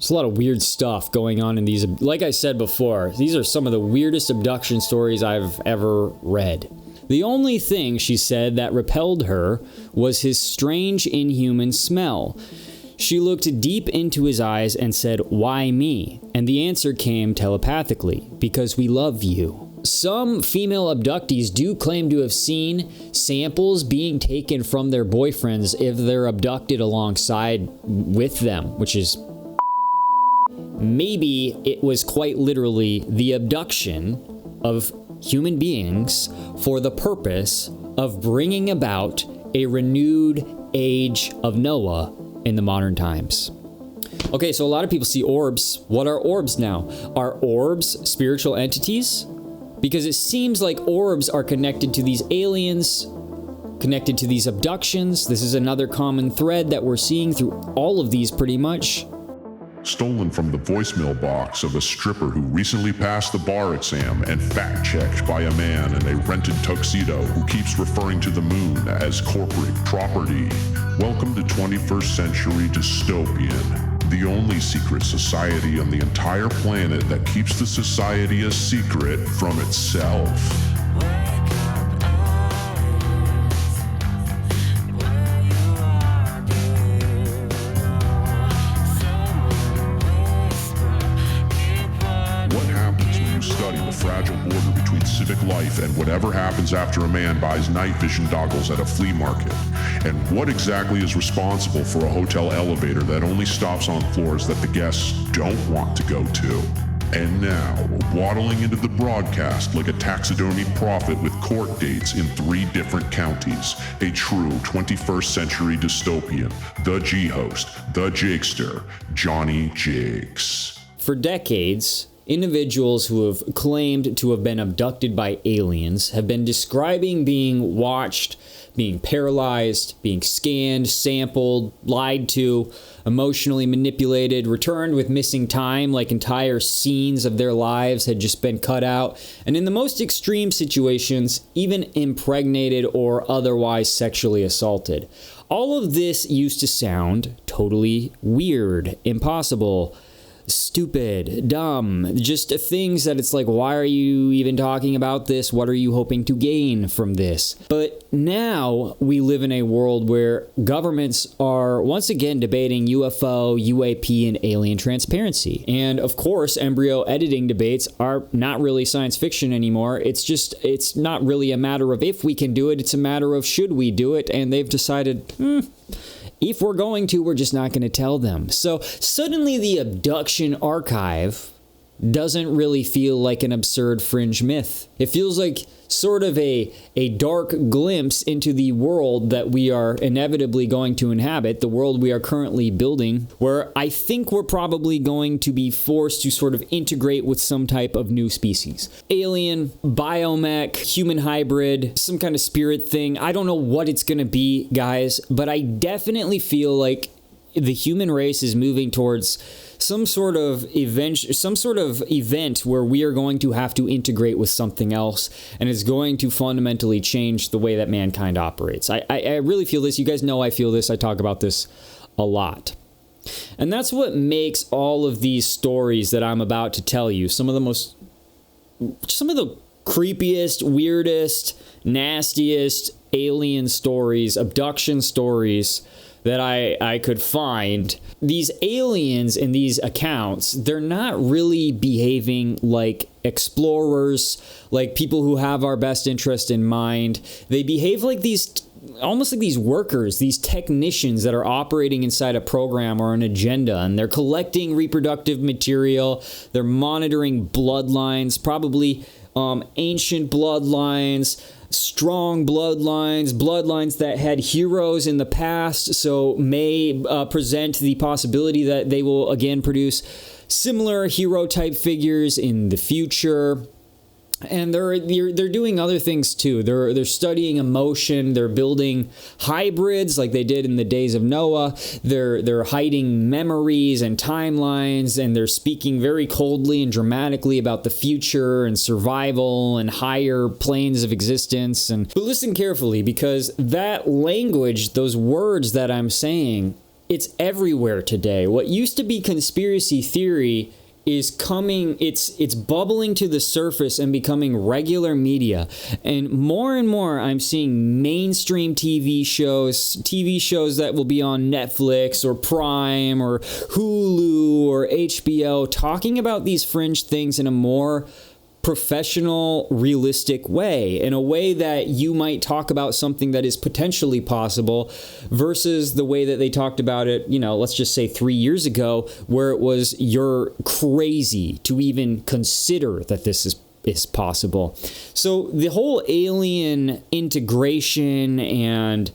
There's a lot of weird stuff going on in these. Like I said before, these are some of the weirdest abduction stories I've ever read. The only thing, she said, that repelled her was his strange, inhuman smell. She looked deep into his eyes and said, "Why me?" And the answer came telepathically, "Because we love you." Some female abductees do claim to have seen samples being taken from their boyfriends if they're abducted alongside with them, which is... Maybe it was quite literally the abduction of human beings for the purpose of bringing about a renewed age of Noah in the modern times. Okay, so a lot of people see orbs. What are orbs now? Are orbs spiritual entities? Because it seems like orbs are connected to these aliens, connected to these abductions. This is another common thread that we're seeing through all of these pretty much. Stolen from the voicemail box of a stripper who recently passed the bar exam and fact-checked by a man in a rented tuxedo who keeps referring to the moon as corporate property. Welcome to 21st century dystopian, the only secret society on the entire planet that keeps the society a secret from itself. Fragile border between civic life and whatever happens after a man buys night vision goggles at a flea market? And what exactly is responsible for a hotel elevator that only stops on floors that the guests don't want to go to? And now, waddling into the broadcast like a taxidermied prophet with court dates in 3 different counties, a true 21st century dystopian, the G-host, the Jakester, Johnny Jakes. For decades, individuals who have claimed to have been abducted by aliens have been describing being watched, being paralyzed, being scanned, sampled, lied to, emotionally manipulated, returned with missing time, like entire scenes of their lives had just been cut out, and in the most extreme situations, even impregnated or otherwise sexually assaulted. All of this used to sound totally weird, impossible, stupid, dumb, just things that it's like, why are you even talking about this? What are you hoping to gain from this? But now we live in a world where governments are once again debating UFO, UAP, and alien transparency. And of course, embryo editing debates are not really science fiction anymore. It's not really a matter of if we can do it. It's a matter of should we do it? And they've decided, if we're going to, we're just not going to tell them. So suddenly the abduction archive doesn't really feel like an absurd fringe myth. It feels like sort of a dark glimpse into the world that we are inevitably going to inhabit, the world we are currently building, where I think we're probably going to be forced to sort of integrate with some type of new species. Alien, biomech, human hybrid, some kind of spirit thing. I don't know what it's going to be, guys, but I definitely feel like the human race is moving towards some sort of event where we are going to have to integrate with something else, and it's going to fundamentally change the way that mankind operates. I really feel this. You guys know I feel this. I talk about this a lot. And that's what makes all of these stories that I'm about to tell you some of the creepiest, weirdest, nastiest alien stories, abduction stories that I could find. These aliens in these accounts, they're not really behaving like explorers, like people who have our best interest in mind. They behave like almost like these workers, these technicians that are operating inside a program or an agenda, and they're collecting reproductive material, they're monitoring bloodlines, probably ancient bloodlines, strong bloodlines that had heroes in the past, so may present the possibility that they will again produce similar hero type figures in the future. And they're doing other things too. They're studying emotion. They're building hybrids like they did in the days of Noah. They're hiding memories and timelines, and they're speaking very coldly and dramatically about the future and survival and higher planes of existence. But listen carefully, because that language, those words that I'm saying, it's everywhere today. What used to be conspiracy theory is coming, it's bubbling to the surface and becoming regular media. And more I'm seeing mainstream TV shows that will be on Netflix or Prime or Hulu or HBO, talking about these fringe things in a more professional, realistic way, in a way that you might talk about something that is potentially possible versus the way that they talked about it, let's just say 3 years ago, where it was, you're crazy to even consider that this is possible. So the whole alien integration and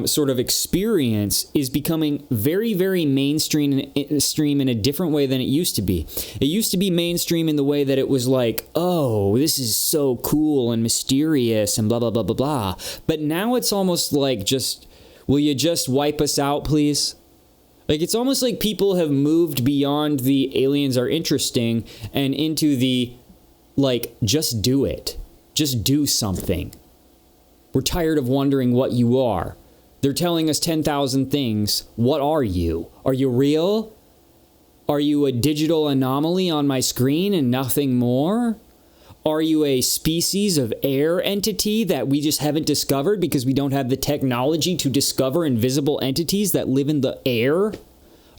sort of experience is becoming very, very mainstream in a different way than it used to be. It used to be mainstream in the way that it was like, oh, this is so cool and mysterious and blah, blah, blah, blah, blah. But now it's almost like will you just wipe us out, please? Like, it's almost like people have moved beyond the aliens are interesting and into the, like, just do it. Just do something. We're tired of wondering what you are. They're telling us 10,000 things. What are you? Are you real? Are you a digital anomaly on my screen and nothing more? Are you a species of air entity that we just haven't discovered because we don't have the technology to discover invisible entities that live in the air?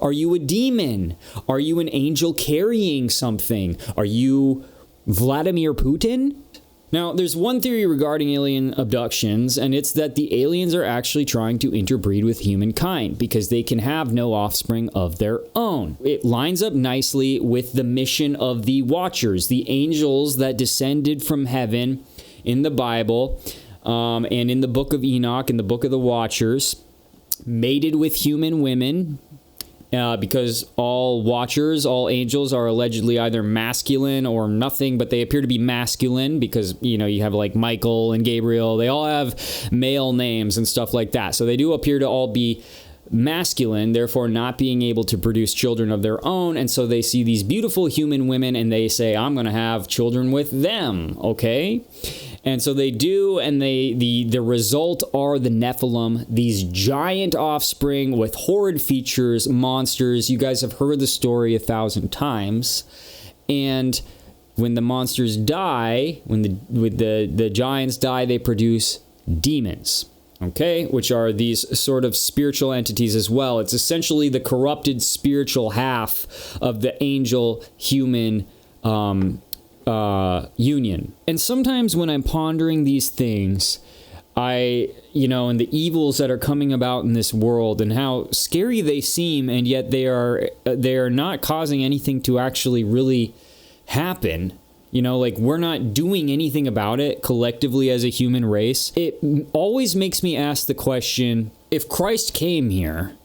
Are you a demon? Are you an angel carrying something? Are you Vladimir Putin? Now, there's one theory regarding alien abductions, and it's that the aliens are actually trying to interbreed with humankind because they can have no offspring of their own. It lines up nicely with the mission of the Watchers, the angels that descended from heaven in the Bible and in the book of Enoch, in the book of the Watchers, mated with human women. Because all Watchers, all angels are allegedly either masculine or nothing, but they appear to be masculine because, you have like Michael and Gabriel. They all have male names and stuff like that. So they do appear to all be masculine, therefore not being able to produce children of their own. And so they see these beautiful human women and they say, I'm going to have children with them. Okay. And so they do, and the result are the Nephilim, these giant offspring with horrid features, monsters. You guys have heard the story 1,000 times. And when the monsters die, when the giants die, they produce demons, okay, which are these sort of spiritual entities as well. It's essentially the corrupted spiritual half of the angel-human union. And sometimes when I'm pondering these things, and the evils that are coming about in this world and how scary they seem, and yet they are not causing anything to actually really happen. Like, we're not doing anything about it collectively as a human race. It always makes me ask the question, if Christ came here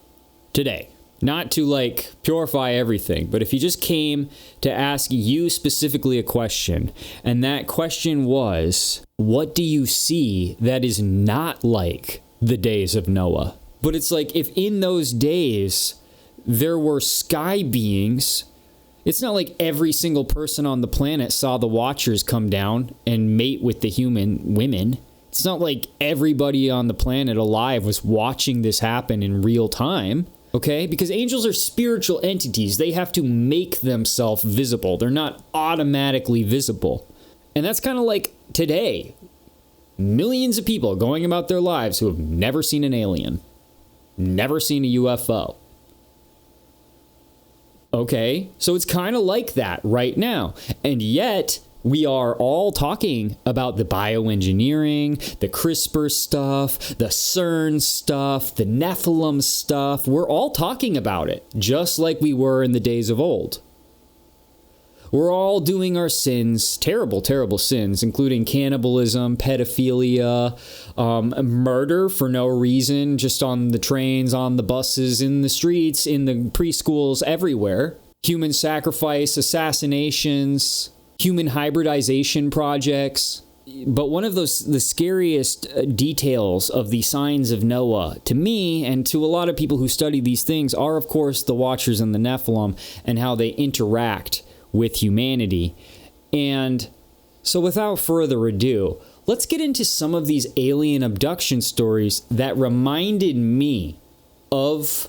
today, not to like purify everything, but if he just came to ask you specifically a question, and that question was, what do you see that is not like the days of Noah? But it's like, if in those days there were sky beings, it's not like every single person on the planet saw the Watchers come down and mate with the human women. It's not like everybody on the planet alive was watching this happen in real time. Okay, because angels are spiritual entities. They have to make themselves visible. They're not automatically visible. And that's kind of like today. Millions of people going about their lives who have never seen an alien, never seen a UFO. Okay, so it's kind of like that right now. And yet, we are all talking about the bioengineering, the CRISPR stuff, the CERN stuff, the Nephilim stuff. We're all talking about it, just like we were in the days of old. We're all doing our sins, terrible, terrible sins, including cannibalism, pedophilia, murder for no reason, just on the trains, on the buses, in the streets, in the preschools, everywhere. Human sacrifice, assassinations, human hybridization projects. But one of the scariest details of the signs of Noah, to me and to a lot of people who study these things, are, of course, the Watchers and the Nephilim and how they interact with humanity. And so without further ado, let's get into some of these alien abduction stories that reminded me of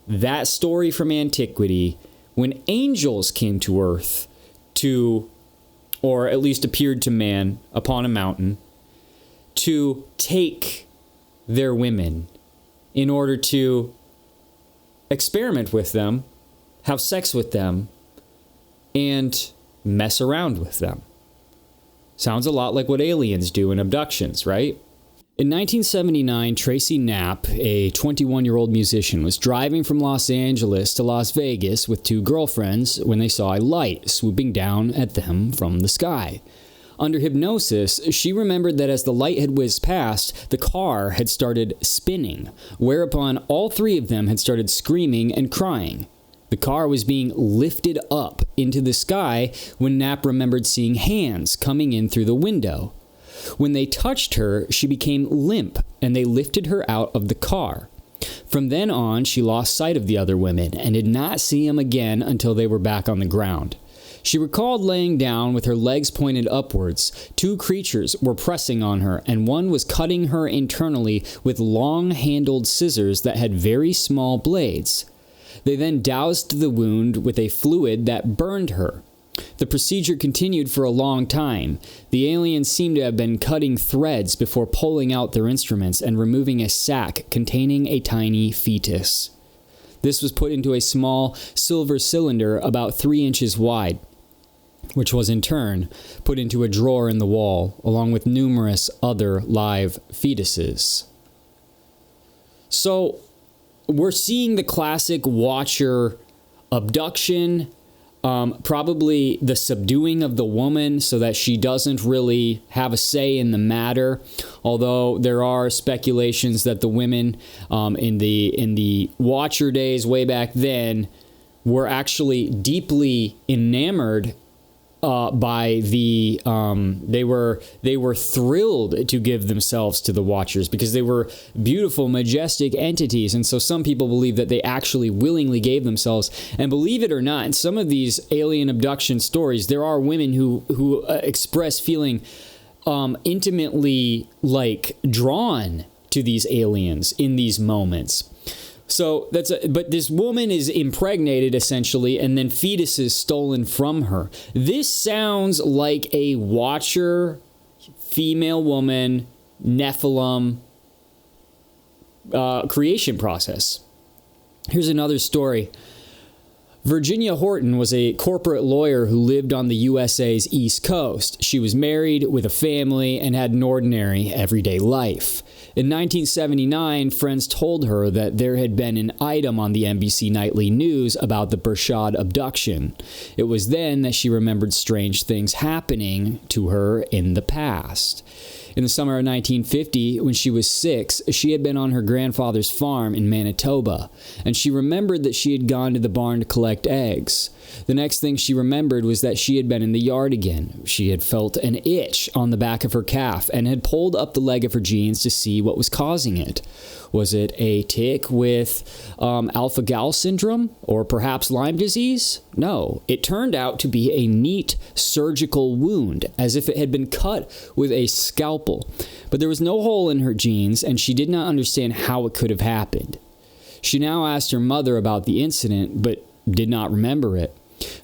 that story from antiquity, when angels came to earth to, or at least appeared to man upon a mountain, to take their women in order to experiment with them, have sex with them, and mess around with them. Sounds a lot like what aliens do in abductions, right? In 1979, Tracy Knapp, a 21-year-old musician, was driving from Los Angeles to Las Vegas with two girlfriends when they saw a light swooping down at them from the sky. Under hypnosis, she remembered that as the light had whizzed past, the car had started spinning, whereupon all three of them had started screaming and crying. The car was being lifted up into the sky when Knapp remembered seeing hands coming in through the window. When they touched her, she became limp, and they lifted her out of the car. From then on, she lost sight of the other women and did not see them again until they were back on the ground. She recalled laying down with her legs pointed upwards. Two creatures were pressing on her, and one was cutting her internally with long-handled scissors that had very small blades. They then doused the wound with a fluid that burned her. The procedure continued for a long time. The aliens seemed to have been cutting threads before pulling out their instruments and removing a sac containing a tiny fetus. This was put into a small silver cylinder about 3 inches wide, which was in turn put into a drawer in the wall, along with numerous other live fetuses. So, we're seeing the classic Watcher abduction, probably the subduing of the woman so that she doesn't really have a say in the matter. Although there are speculations that the women in the Watcher days way back then were actually deeply enamored by the they were thrilled to give themselves to the Watchers because they were beautiful, majestic entities, and so some people believe that they actually willingly gave themselves. And believe it or not, in some of these alien abduction stories, there are women who express feeling intimately drawn to these aliens in these moments. So but this woman is impregnated essentially, and then fetuses stolen from her. This sounds like a Watcher, female woman, Nephilim creation process. Here's another story. Virginia Horton was a corporate lawyer who lived on the USA's East Coast. She was married with a family and had an ordinary, everyday life. In 1979, friends told her that there had been an item on the NBC Nightly News about the Bershad abduction. It was then that she remembered strange things happening to her in the past. In the summer of 1950, when she was 6, she had been on her grandfather's farm in Manitoba, and she remembered that she had gone to the barn to collect eggs. The next thing she remembered was that she had been in the yard again. She had felt an itch on the back of her calf and had pulled up the leg of her jeans to see what was causing it. Was it a tick with alpha-gal syndrome or perhaps Lyme disease? No, it turned out to be a neat surgical wound, as if it had been cut with a scalpel. But there was no hole in her jeans, and she did not understand how it could have happened. She now asked her mother about the incident, but did not remember it.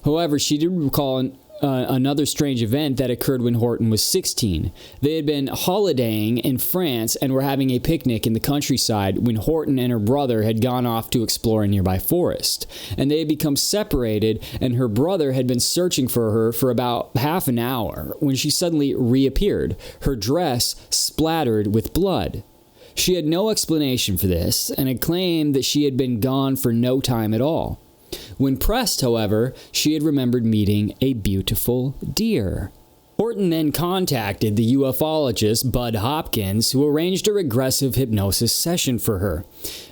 However, she did recall another strange event that occurred when Horton was 16. They had been holidaying in France and were having a picnic in the countryside when Horton and her brother had gone off to explore a nearby forest. And they had become separated, and her brother had been searching for her for about half an hour when she suddenly reappeared, her dress splattered with blood. She had no explanation for this and had claimed that she had been gone for no time at all. When pressed, however, she had remembered meeting a beautiful deer. Horton then contacted the ufologist Bud Hopkins, who arranged a regressive hypnosis session for her.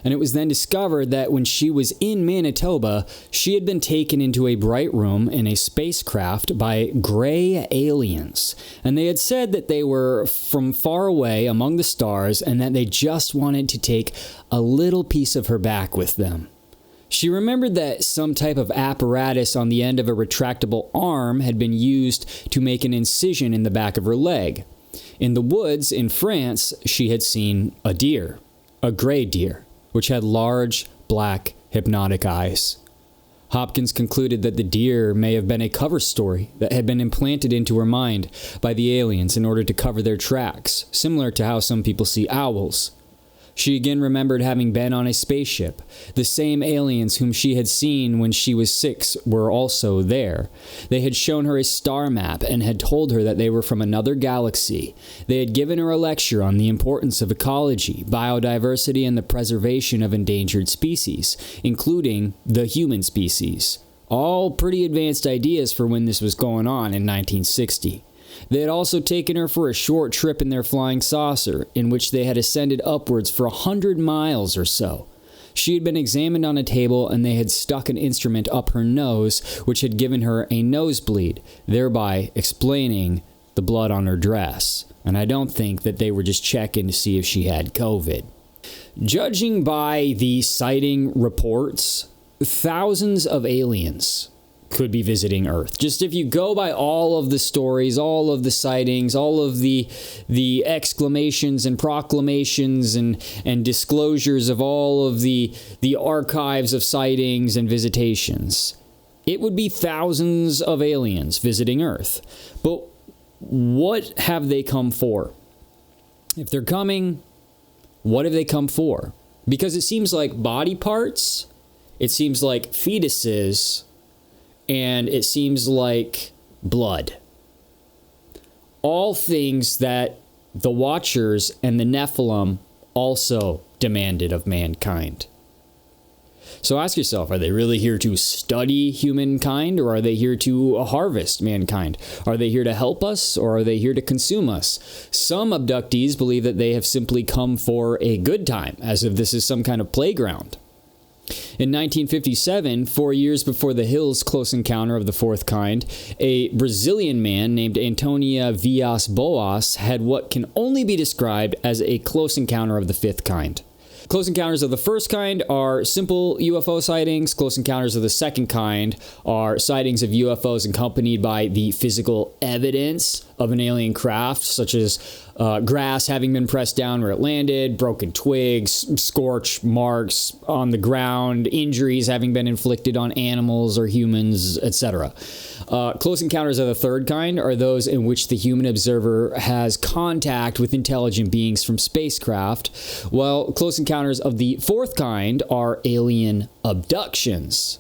And it was then discovered that when she was in Manitoba, she had been taken into a bright room in a spacecraft by gray aliens. And they had said that they were from far away among the stars and that they just wanted to take a little piece of her back with them. She remembered that some type of apparatus on the end of a retractable arm had been used to make an incision in the back of her leg. In the woods in France, she had seen a deer, a gray deer, which had large black hypnotic eyes. Hopkins concluded that the deer may have been a cover story that had been implanted into her mind by the aliens in order to cover their tracks, similar to how some people see owls. She again remembered having been on a spaceship. The same aliens whom she had seen when she was 6 were also there. They had shown her a star map and had told her that they were from another galaxy. They had given her a lecture on the importance of ecology, biodiversity, and the preservation of endangered species, including the human species. All pretty advanced ideas for when this was going on in 1960. They had also taken her for a short trip in their flying saucer, in which they had ascended upwards for 100 miles or so. She had been examined on a table, and they had stuck an instrument up her nose, which had given her a nosebleed, thereby explaining the blood on her dress. And I don't think that they were just checking to see if she had COVID. Judging by the sighting reports, thousands of aliens could be visiting Earth. Just if you go by all of the stories, all of the sightings, all of the exclamations and proclamations and disclosures of all of the archives of sightings and visitations, it would be thousands of aliens visiting Earth. But what have they come for? If they're coming, what have they come for? Because it seems like body parts, it seems like fetuses, and it seems like blood. All things that the Watchers and the Nephilim also demanded of mankind. So ask yourself, are they really here to study humankind, or are they here to harvest mankind? Are they here to help us, or are they here to consume us? Some abductees believe that they have simply come for a good time, as if this is some kind of playground. In 1957, 4 years before the Hills close encounter of the fourth kind, a Brazilian man named Antonio Villas-Boas had what can only be described as a close encounter of the fifth kind. Close encounters of the first kind are simple UFO sightings. Close encounters of the second kind are sightings of UFOs accompanied by the physical evidence of an alien craft, such as grass having been pressed down where it landed, broken twigs, scorch marks on the ground, injuries having been inflicted on animals or humans, etc. Close encounters of the third kind are those in which the human observer has contact with intelligent beings from spacecraft, while close encounters of the fourth kind are alien abductions.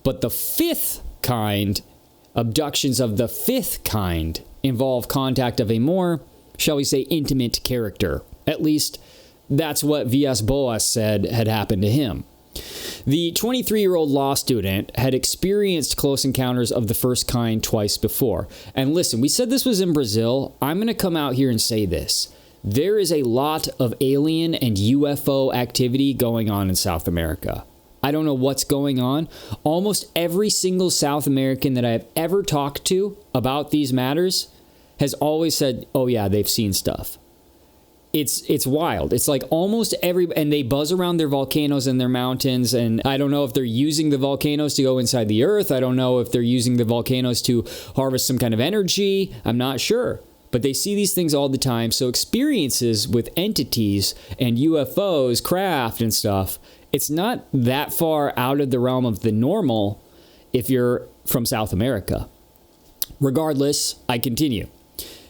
But the fifth kind, abductions of the fifth kind, involve contact of a more, shall we say, intimate character. At least, that's what Villas-Boas said had happened to him. The 23-year-old law student had experienced close encounters of the first kind twice before. And listen, we said this was in Brazil. I'm going to come out here and say this. There is a lot of alien and UFO activity going on in South America. I don't know what's going on. Almost every single South American that I've ever talked to about these matters has always said, oh yeah, they've seen stuff. It's wild. It's like almost and they buzz around their volcanoes and their mountains, and I don't know if they're using the volcanoes to go inside the earth. I don't know if they're using the volcanoes to harvest some kind of energy. I'm not sure. But they see these things all the time. So experiences with entities and UFOs, craft and stuff, it's not that far out of the realm of the normal if you're from South America. Regardless, I continue.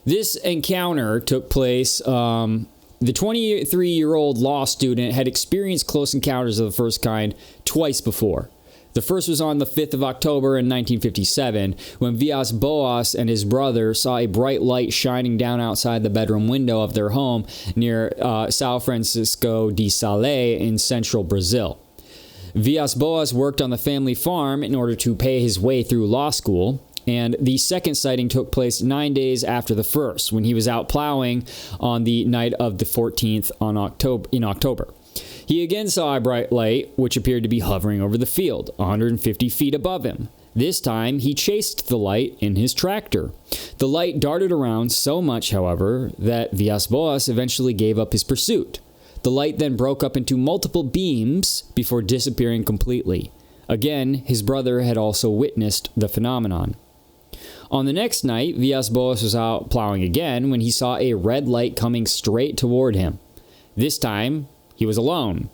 This encounter took place, the 23-year-old law student had experienced close encounters of the first kind twice before. The first was on the 5th of October in 1957, when Villas-Boas and his brother saw a bright light shining down outside the bedroom window of their home near São Francisco de Sales in central Brazil. Villas-Boas worked on the family farm in order to pay his way through law school. And the second sighting took place 9 days after the first, when he was out plowing on the night of the 14th in October. He again saw a bright light, which appeared to be hovering over the field, 150 feet above him. This time, he chased the light in his tractor. The light darted around so much, however, that Villas-Boas eventually gave up his pursuit. The light then broke up into multiple beams before disappearing completely. Again, his brother had also witnessed the phenomenon. On the next night, Villas-Boas was out plowing again when he saw a red light coming straight toward him. This time, he was alone.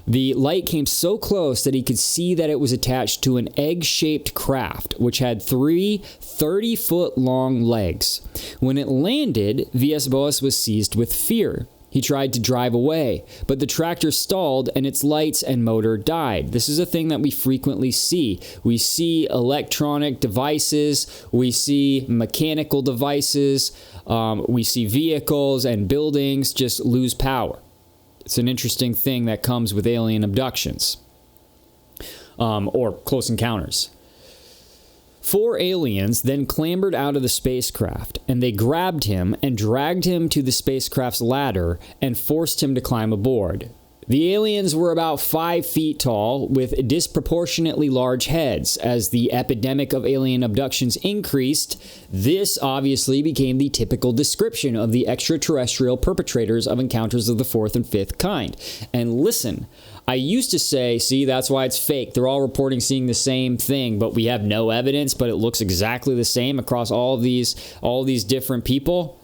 The light came so close that he could see that it was attached to an egg-shaped craft, which had 3 30-foot-long legs. When it landed, Villas-Boas was seized with fear. He tried to drive away, but the tractor stalled and its lights and motor died. This is a thing that we frequently see. We see electronic devices, we see mechanical devices, we see vehicles and buildings just lose power. It's an interesting thing that comes with alien abductions or close encounters. 4 aliens then clambered out of the spacecraft, and they grabbed him and dragged him to the spacecraft's ladder and forced him to climb aboard. The aliens were about 5 feet tall, with disproportionately large heads. As the epidemic of alien abductions increased, this obviously became the typical description of the extraterrestrial perpetrators of encounters of the 4th and 5th kind. And listen, I used to say, see, that's why it's fake. They're all reporting seeing the same thing, but we have no evidence, but it looks exactly the same across all these different people.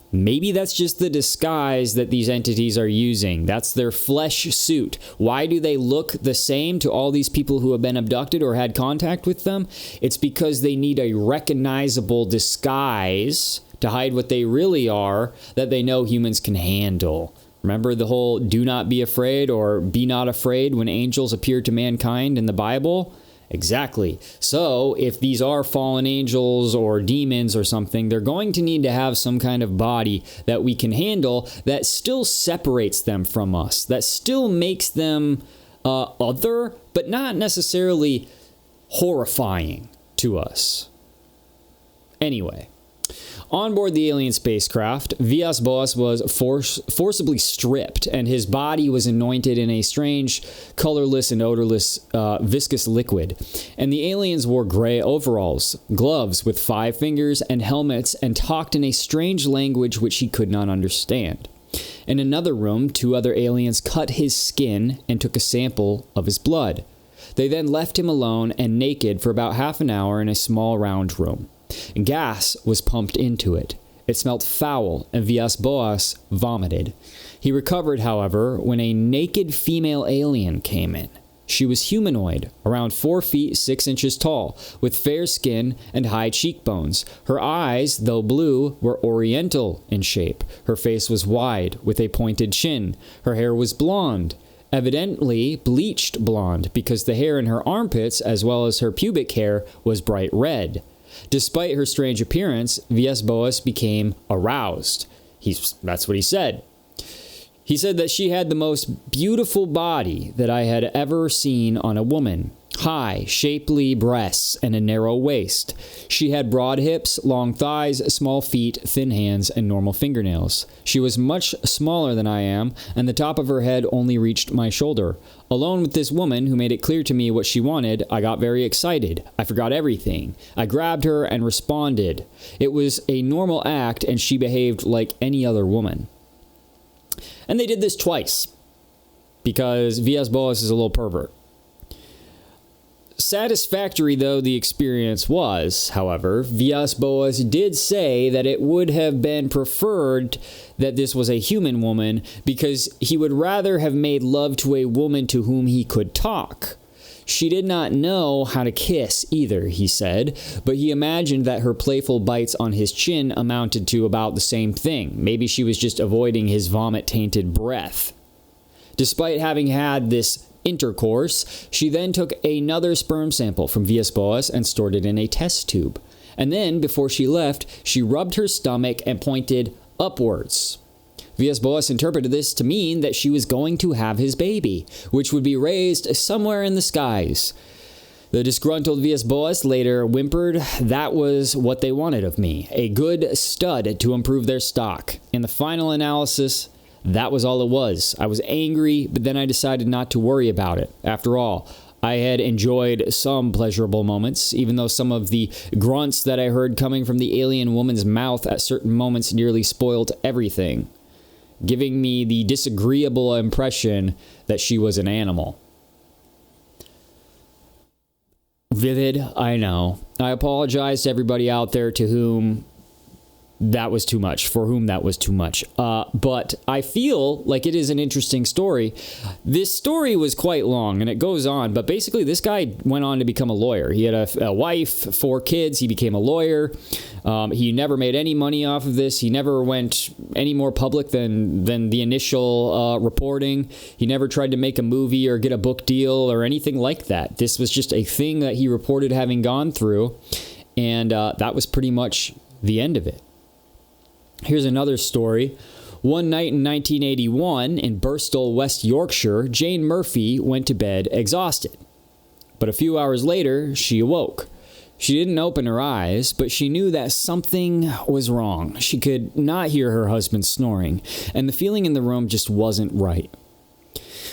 Maybe that's just the disguise that these entities are using. That's their flesh suit. Why do they look the same to all these people who have been abducted or had contact with them? It's because they need a recognizable disguise to hide what they really are that they know humans can handle. Remember the whole do not be afraid or be not afraid when angels appeared to mankind in the Bible? Exactly. So if these are fallen angels or demons or something, they're going to need to have some kind of body that we can handle that still separates them from us, that still makes them other, but not necessarily horrifying to us. Anyway. On board the alien spacecraft, Villas-Boas was forcibly stripped, and his body was anointed in a strange, colorless and odorless viscous liquid. And the aliens wore gray overalls, gloves with 5 fingers, and helmets, and talked in a strange language which he could not understand. In another room, 2 other aliens cut his skin and took a sample of his blood. They then left him alone and naked for about half an hour in a small round room. Gas was pumped into it. It smelt foul, and Villas-Boas vomited. He recovered, however, when a naked female alien came in. She was humanoid, around 4 feet 6 inches tall, with fair skin and high cheekbones. Her eyes, though blue, were oriental in shape. Her face was wide, with a pointed chin. Her hair was blonde. Evidently bleached blonde, because the hair in her armpits, as well as her pubic hair, was bright red. Despite her strange appearance, Villas-Boas became aroused. That's what he said. He said that she had the most beautiful body that I had ever seen on a woman. High, shapely breasts and a narrow waist. She had broad hips, long thighs, small feet, thin hands, and normal fingernails. She was much smaller than I am, and the top of her head only reached my shoulder. Alone with this woman, who made it clear to me what she wanted, I got very excited. I forgot everything. I grabbed her and responded. It was a normal act, and she behaved like any other woman. And they did this twice, because Villas-Boas is a little pervert. Satisfactory though the experience was, however, Villas-Boas did say that it would have been preferred that this was a human woman because he would rather have made love to a woman to whom he could talk. She did not know how to kiss either, he said, but he imagined that her playful bites on his chin amounted to about the same thing. Maybe she was just avoiding his vomit-tainted breath. Despite having had this intercourse, she then took another sperm sample from Villas-Boas and stored it in a test tube. And then, before she left, she rubbed her stomach and pointed upwards. Villas-Boas interpreted this to mean that she was going to have his baby, which would be raised somewhere in the skies. The disgruntled Villas-Boas later whimpered, "That was what they wanted of me, a good stud to improve their stock. In the final analysis, that was all it was. I was angry, but then I decided not to worry about it. After all, I had enjoyed some pleasurable moments, even though some of the grunts that I heard coming from the alien woman's mouth at certain moments nearly spoiled everything, giving me the disagreeable impression that she was an animal." Vivid, I know. I apologize to everybody out there to whom that was too much, for whom that was too much. But I feel like it is an interesting story. This story was quite long, and it goes on, but basically this guy went on to become a lawyer. He had a wife, 4 kids. He became a lawyer. He never made any money off of this. He never went any more public than the initial reporting. He never tried to make a movie or get a book deal or anything like that. This was just a thing that he reported having gone through, and that was pretty much the end of it. Here's another story. One night in 1981 in Birstall, West Yorkshire, Jane Murphy went to bed exhausted. But a few hours later, she awoke. She didn't open her eyes, but she knew that something was wrong. She could not hear her husband snoring, and the feeling in the room just wasn't right.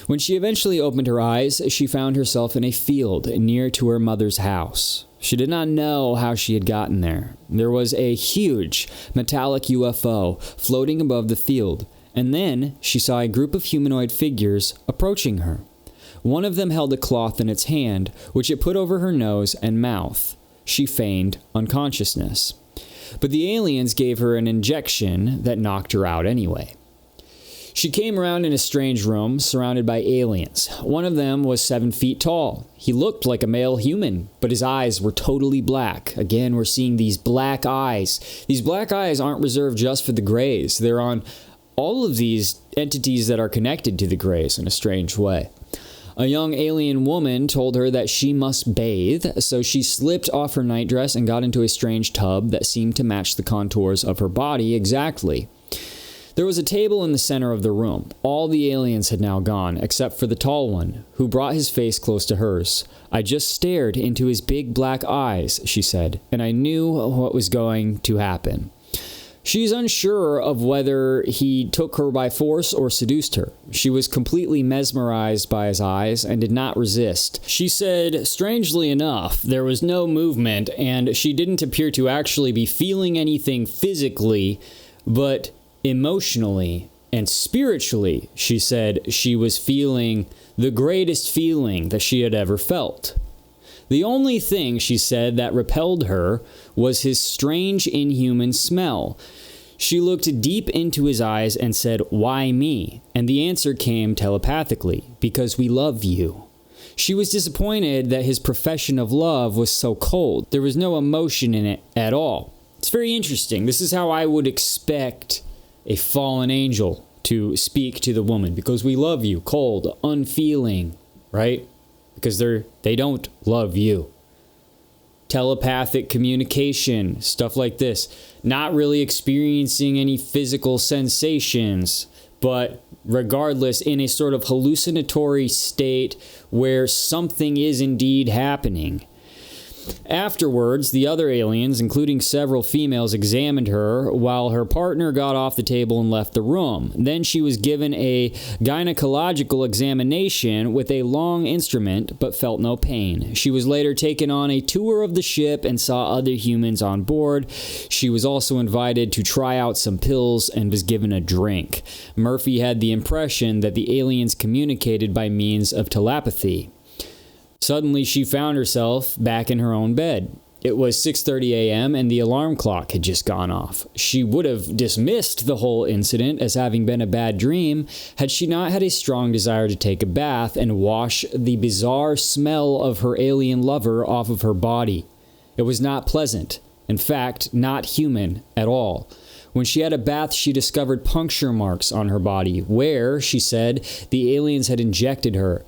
When she eventually opened her eyes, she found herself in a field near to her mother's house. She did not know how she had gotten there. There was a huge metallic UFO floating above the field, and then she saw a group of humanoid figures approaching her. One of them held a cloth in its hand, which it put over her nose and mouth. She feigned unconsciousness. But the aliens gave her an injection that knocked her out anyway. She came around in a strange room surrounded by aliens. One of them was 7 feet tall. He looked like a male human, but his eyes were totally black. Again, we're seeing these black eyes. These black eyes aren't reserved just for the Greys. They're on all of these entities that are connected to the Greys in a strange way. A young alien woman told her that she must bathe, so she slipped off her nightdress and got into a strange tub that seemed to match the contours of her body exactly. There was a table in the center of the room. All the aliens had now gone, except for the tall one, who brought his face close to hers. I just stared into his big black eyes, she said, and I knew what was going to happen. She's unsure of whether he took her by force or seduced her. She was completely mesmerized by his eyes and did not resist. She said, strangely enough, there was no movement, and she didn't appear to actually be feeling anything physically, but emotionally and spiritually, she said she was feeling the greatest feeling that she had ever felt. The only thing, she said, that repelled her was his strange, inhuman smell. She looked deep into his eyes and said, "Why me?" And the answer came telepathically, "Because we love you." She was disappointed that his profession of love was so cold. There was no emotion in it at all. It's very interesting. This is how I would expect a fallen angel to speak to the woman. "Because we love you," cold, unfeeling, right? Because they don't love you. Telepathic communication, stuff like this. Not really experiencing any physical sensations, but regardless, in a sort of hallucinatory state where something is indeed happening. Afterwards, the other aliens, including several females, examined her while her partner got off the table and left the room. Then she was given a gynecological examination with a long instrument, but felt no pain. She was later taken on a tour of the ship and saw other humans on board. She was also invited to try out some pills and was given a drink. Murphy had the impression that the aliens communicated by means of telepathy. Suddenly, she found herself back in her own bed. It was 6:30 a.m. and the alarm clock had just gone off. She would have dismissed the whole incident as having been a bad dream had she not had a strong desire to take a bath and wash the bizarre smell of her alien lover off of her body. It was not pleasant. In fact, not human at all. When she had a bath, she discovered puncture marks on her body where, she said, the aliens had injected her.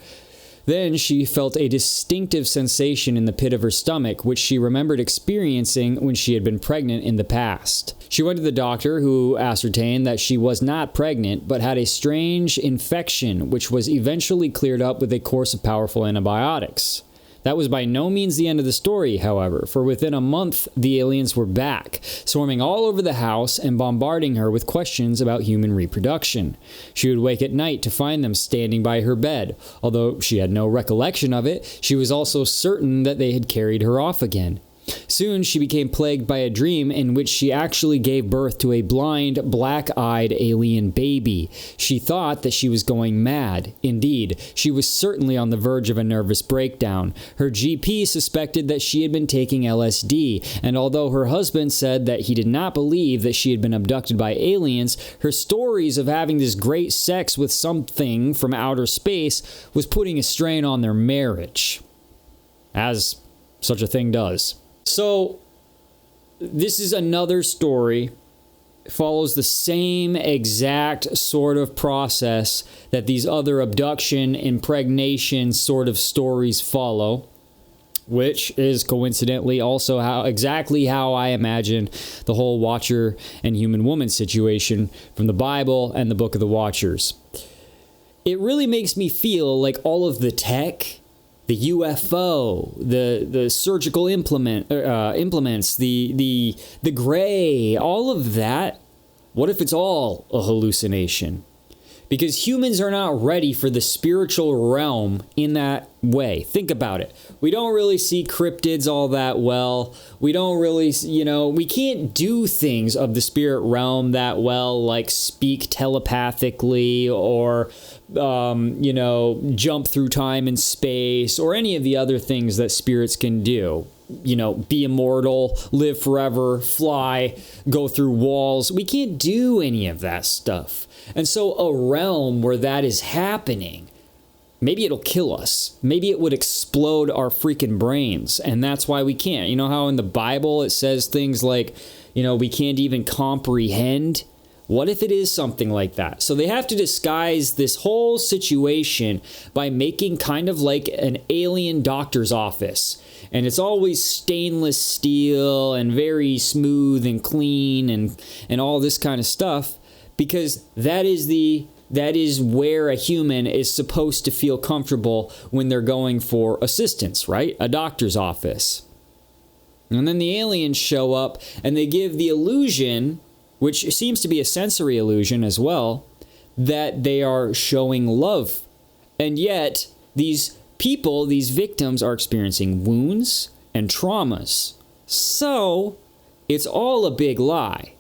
Then she felt a distinctive sensation in the pit of her stomach, which she remembered experiencing when she had been pregnant in the past. She went to the doctor, who ascertained that she was not pregnant, but had a strange infection, which was eventually cleared up with a course of powerful antibiotics. That was by no means the end of the story, however, for within a month, the aliens were back, swarming all over the house and bombarding her with questions about human reproduction. She would wake at night to find them standing by her bed. Although she had no recollection of it, she was also certain that they had carried her off again. Soon she became plagued by a dream in which she actually gave birth to a blind, black-eyed alien baby. She thought that she was going mad. Indeed, she was certainly on the verge of a nervous breakdown. Her GP suspected that she had been taking LSD, and although her husband said that he did not believe that she had been abducted by aliens, her stories of having this great sex with something from outer space was putting a strain on their marriage. As such a thing does. So, this is another story. It follows the same exact sort of process that these other abduction, impregnation sort of stories follow, which is coincidentally also exactly how I imagine the whole Watcher and Human Woman situation from the Bible and the Book of the Watchers. It really makes me feel like all of the tech, the UFO, the surgical implements, the gray, all of that, what if it's all a hallucination? Because humans are not ready for the spiritual realm in that way. Think about it. We don't really see cryptids all that well. We don't really, we can't do things of the spirit realm that well, like speak telepathically or, jump through time and space or any of the other things that spirits can do. Be immortal, live forever, fly, go through walls. We can't do any of that stuff. And so a realm where that is happening, maybe it'll kill us. Maybe it would explode our freaking brains. And that's why we can't. You know how in the Bible it says things like, we can't even comprehend? What if it is something like that? So they have to disguise this whole situation by making kind of like an alien doctor's office. And it's always stainless steel and very smooth and clean and all this kind of stuff. Because that is where a human is supposed to feel comfortable when they're going for assistance, right? A doctor's office. And then the aliens show up and they give the illusion, which seems to be a sensory illusion as well, that they are showing love. And yet, these people, these victims, are experiencing wounds and traumas. So, it's all a big lie.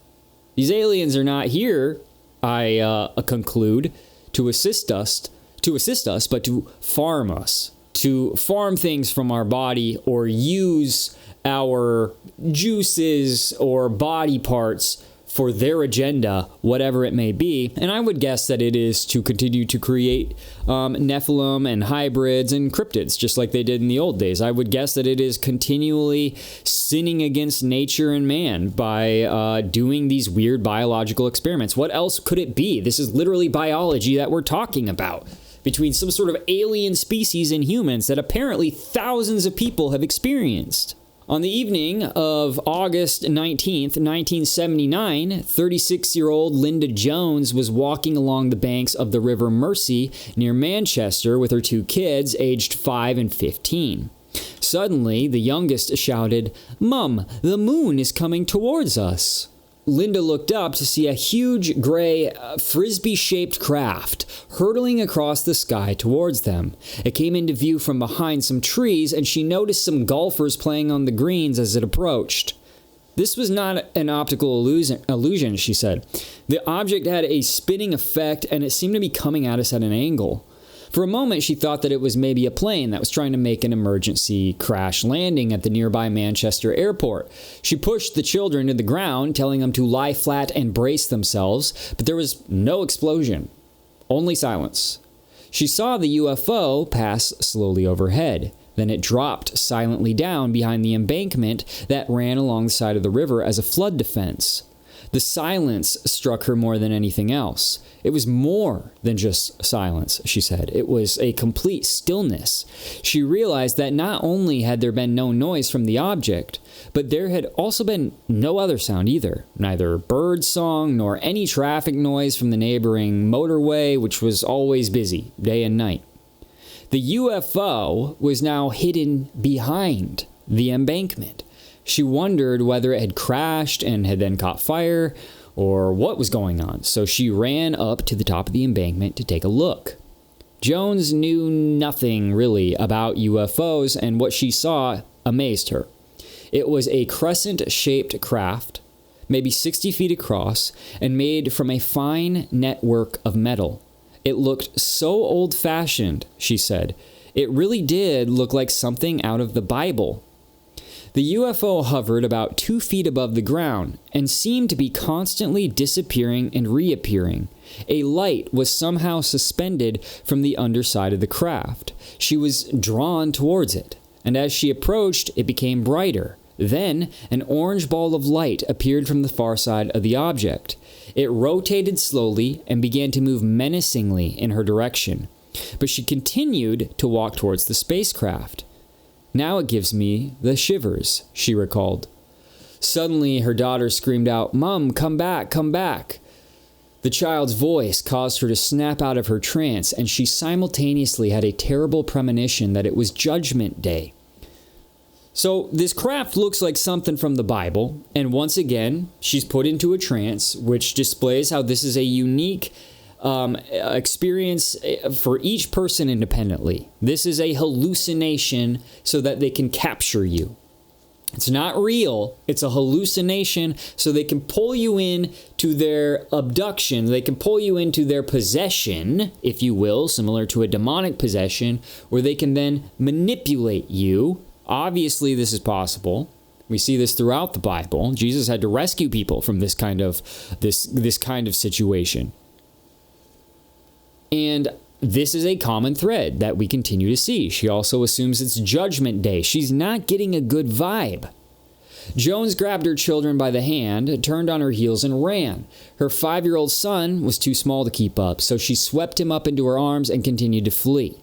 These aliens are not here, I conclude, to assist us, but to farm us, to farm things from our body or use our juices or body parts for their agenda, whatever it may be. And I would guess that it is to continue to create Nephilim and hybrids and cryptids, just like they did in the old days. I would guess that it is continually sinning against nature and man by doing these weird biological experiments. What else could it be? This is literally biology that we're talking about, between some sort of alien species and humans that apparently thousands of people have experienced. On the evening of August 19th, 1979, 36-year-old Linda Jones was walking along the banks of the River Mersey near Manchester with her two kids, aged 5 and 15. Suddenly, the youngest shouted, "Mum, the moon is coming towards us." Linda looked up to see a huge gray frisbee-shaped craft hurtling across the sky towards them. It came into view from behind some trees, and she noticed some golfers playing on the greens as it approached. "This was not an optical illusion," she said. "The object had a spinning effect, and it seemed to be coming at us at an angle." For a moment, she thought that it was maybe a plane that was trying to make an emergency crash landing at the nearby Manchester airport. She pushed the children to the ground, telling them to lie flat and brace themselves, but there was no explosion, only silence. She saw the UFO pass slowly overhead. Then it dropped silently down behind the embankment that ran along the side of the river as a flood defense. The silence struck her more than anything else. It was more than just silence, she said. It was a complete stillness. She realized that not only had there been no noise from the object, but there had also been no other sound either. Neither bird song nor any traffic noise from the neighboring motorway, which was always busy, day and night. The UFO was now hidden behind the embankment. She wondered whether it had crashed and had then caught fire, or what was going on, so she ran up to the top of the embankment to take a look. Jones knew nothing really about UFOs, and what she saw amazed her. It was a crescent-shaped craft, maybe 60 feet across, and made from a fine network of metal. It looked so old-fashioned, she said. It really did look like something out of the Bible. The UFO hovered about 2 feet above the ground and seemed to be constantly disappearing and reappearing. A light was somehow suspended from the underside of the craft. She was drawn towards it, and as she approached, it became brighter. Then, an orange ball of light appeared from the far side of the object. It rotated slowly and began to move menacingly in her direction, but she continued to walk towards the spacecraft. Now it gives me the shivers, she recalled. Suddenly, her daughter screamed out, "Mom, come back, come back." The child's voice caused her to snap out of her trance, and she simultaneously had a terrible premonition that it was Judgment Day. So this craft looks like something from the Bible, and once again, she's put into a trance, which displays how this is a unique experience for each person independently. This is a hallucination so that they can capture you. It's not real. It's a hallucination so they can pull you in to their abduction. They can pull you into their possession, if you will, similar to a demonic possession, where they can then manipulate you. Obviously, this is possible. We see this throughout the Bible. Jesus had to rescue people from this kind of situation. And this is a common thread that we continue to see. She also assumes it's Judgment Day. She's not getting a good vibe. Jones grabbed her children by the hand, turned on her heels, and ran. Her 5-year-old son was too small to keep up, so she swept him up into her arms and continued to flee.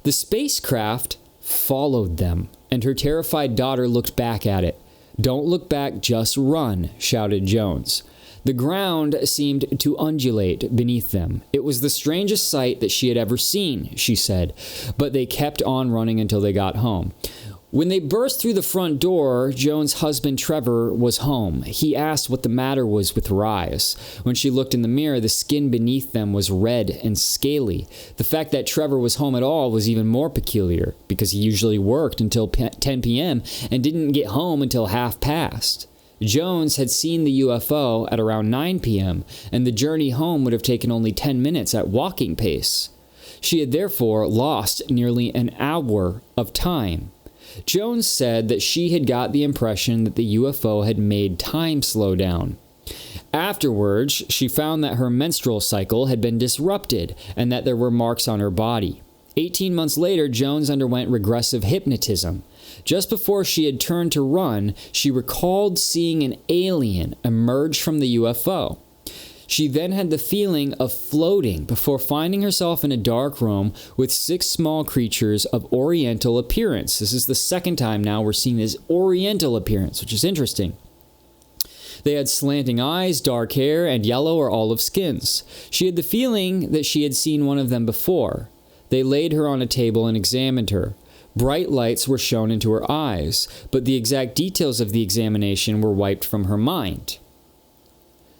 The spacecraft followed them, and her terrified daughter looked back at it. "Don't look back, just run," shouted Jones. The ground seemed to undulate beneath them. It was the strangest sight that she had ever seen, she said, but they kept on running until they got home. When they burst through the front door, Joan's husband Trevor was home. He asked what the matter was with her eyes. When she looked in the mirror, the skin beneath them was red and scaly. The fact that Trevor was home at all was even more peculiar, because he usually worked until 10 p.m. and didn't get home until past. Jones had seen the UFO at around 9 p.m., and the journey home would have taken only 10 minutes at walking pace. She had therefore lost nearly an hour of time. Jones said that she had got the impression that the UFO had made time slow down. Afterwards, she found that her menstrual cycle had been disrupted and that there were marks on her body. 18 months later, Jones underwent regressive hypnotism. Just before she had turned to run, she recalled seeing an alien emerge from the UFO. She then had the feeling of floating before finding herself in a dark room with 6 small creatures of Oriental appearance. This is the second time now we're seeing this Oriental appearance, which is interesting. They had slanting eyes, dark hair, and yellow or olive skins. She had the feeling that she had seen one of them before. They laid her on a table and examined her. Bright lights were shown into her eyes, but the exact details of the examination were wiped from her mind.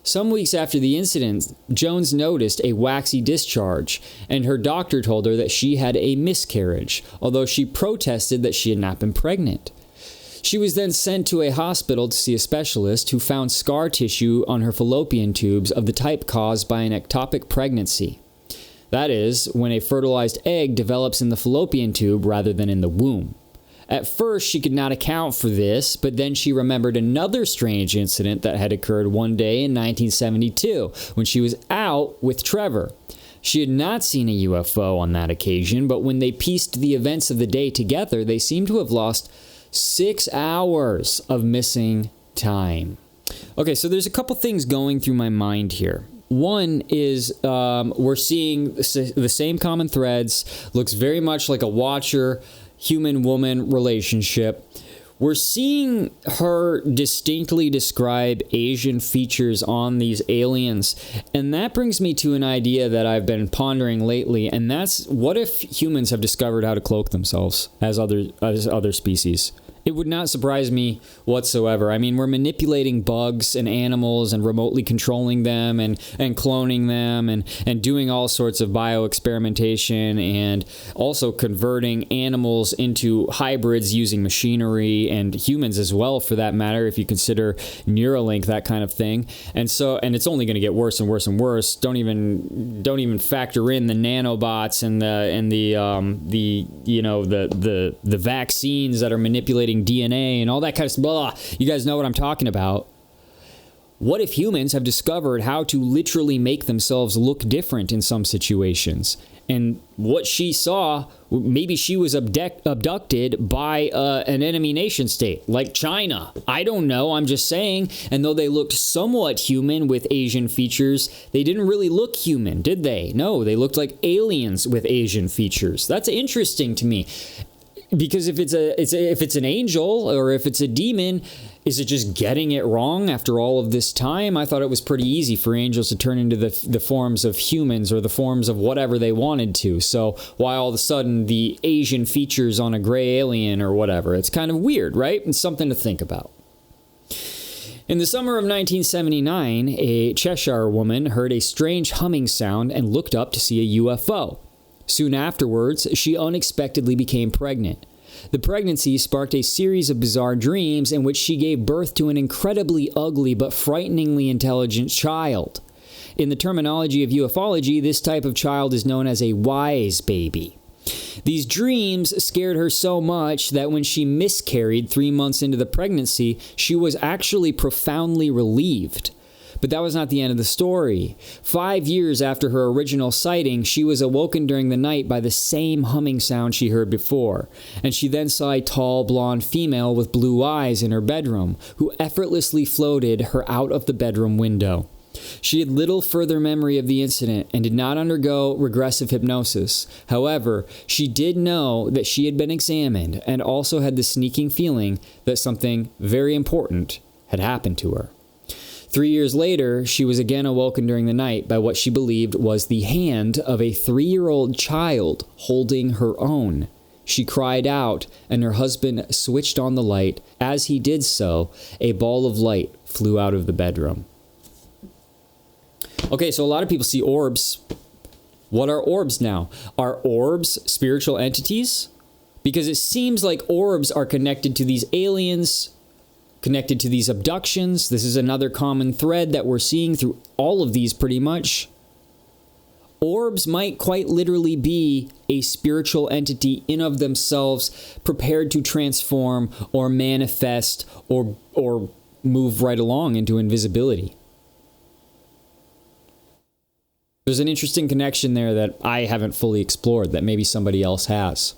Some weeks after the incident, Jones noticed a waxy discharge, and her doctor told her that she had a miscarriage, although she protested that she had not been pregnant. She was then sent to a hospital to see a specialist who found scar tissue on her fallopian tubes of the type caused by an ectopic pregnancy. That is, when a fertilized egg develops in the fallopian tube rather than in the womb. At first, she could not account for this, but then she remembered another strange incident that had occurred one day in 1972 when she was out with Trevor. She had not seen a UFO on that occasion, but when they pieced the events of the day together, they seemed to have lost 6 hours of missing time. Okay, so there's a couple things going through my mind here. One is we're seeing the same common threads, looks very much like a watcher human-woman relationship. We're seeing her distinctly describe Asian features on these aliens, and that brings me to an idea that I've been pondering lately, and that's what if humans have discovered how to cloak themselves as other species? It would not surprise me whatsoever. I mean, we're manipulating bugs and animals and remotely controlling them and cloning them and doing all sorts of bioexperimentation and also converting animals into hybrids using machinery and humans as well, for that matter, if you consider Neuralink, that kind of thing. And it's only going to get worse and worse and worse. Don't even factor in the nanobots and the vaccines that are manipulating DNA and all that kind of stuff. You guys know what I'm talking about. What if humans have discovered how to literally make themselves look different in some situations? And what she saw, maybe she was abducted by an enemy nation state, like China. I don't know, I'm just saying. And though they looked somewhat human with Asian features, they didn't really look human, did they? No, they looked like aliens with Asian features. That's interesting to me. Because if it's an angel or if it's a demon, is it just getting it wrong after all of this time? I thought it was pretty easy for angels to turn into the forms of humans or the forms of whatever they wanted to. So why all of a sudden the Asian features on a gray alien or whatever? It's kind of weird, right? And something to think about. In the summer of 1979, a Cheshire woman heard a strange humming sound and looked up to see a UFO. Soon afterwards, she unexpectedly became pregnant. The pregnancy sparked a series of bizarre dreams in which she gave birth to an incredibly ugly but frighteningly intelligent child. In the terminology of ufology, this type of child is known as a wise baby. These dreams scared her so much that when she miscarried 3 months into the pregnancy, she was actually profoundly relieved. But that was not the end of the story. 5 years after her original sighting, she was awoken during the night by the same humming sound she heard before. And she then saw a tall, blonde female with blue eyes in her bedroom, who effortlessly floated her out of the bedroom window. She had little further memory of the incident and did not undergo regressive hypnosis. However, she did know that she had been examined and also had the sneaking feeling that something very important had happened to her. 3 years later, she was again awoken during the night by what she believed was the hand of a 3-year-old child holding her own. She cried out, and her husband switched on the light. As he did so, a ball of light flew out of the bedroom. Okay, so a lot of people see orbs. What are orbs now? Are orbs spiritual entities? Because it seems like orbs are connected to these aliens, connected to these abductions. This is another common thread that we're seeing through all of these pretty much. Orbs might quite literally be a spiritual entity in of themselves, prepared to transform or manifest or move right along into invisibility. There's an interesting connection there that I haven't fully explored that maybe somebody else has.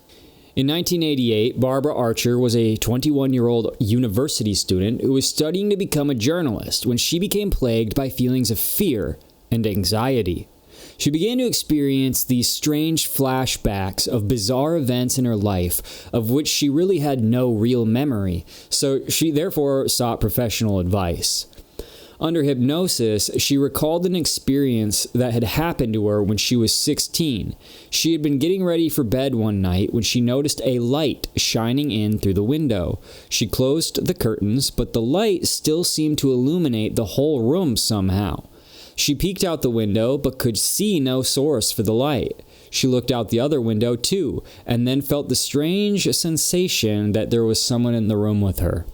In 1988, Barbara Archer was a 21-year-old university student who was studying to become a journalist when she became plagued by feelings of fear and anxiety. She began to experience these strange flashbacks of bizarre events in her life, of which she really had no real memory, so she therefore sought professional advice. Under hypnosis, she recalled an experience that had happened to her when she was 16. She had been getting ready for bed one night when she noticed a light shining in through the window. She closed the curtains, but the light still seemed to illuminate the whole room somehow. She peeked out the window, but could see no source for the light. She looked out the other window too, and then felt the strange sensation that there was someone in the room with her.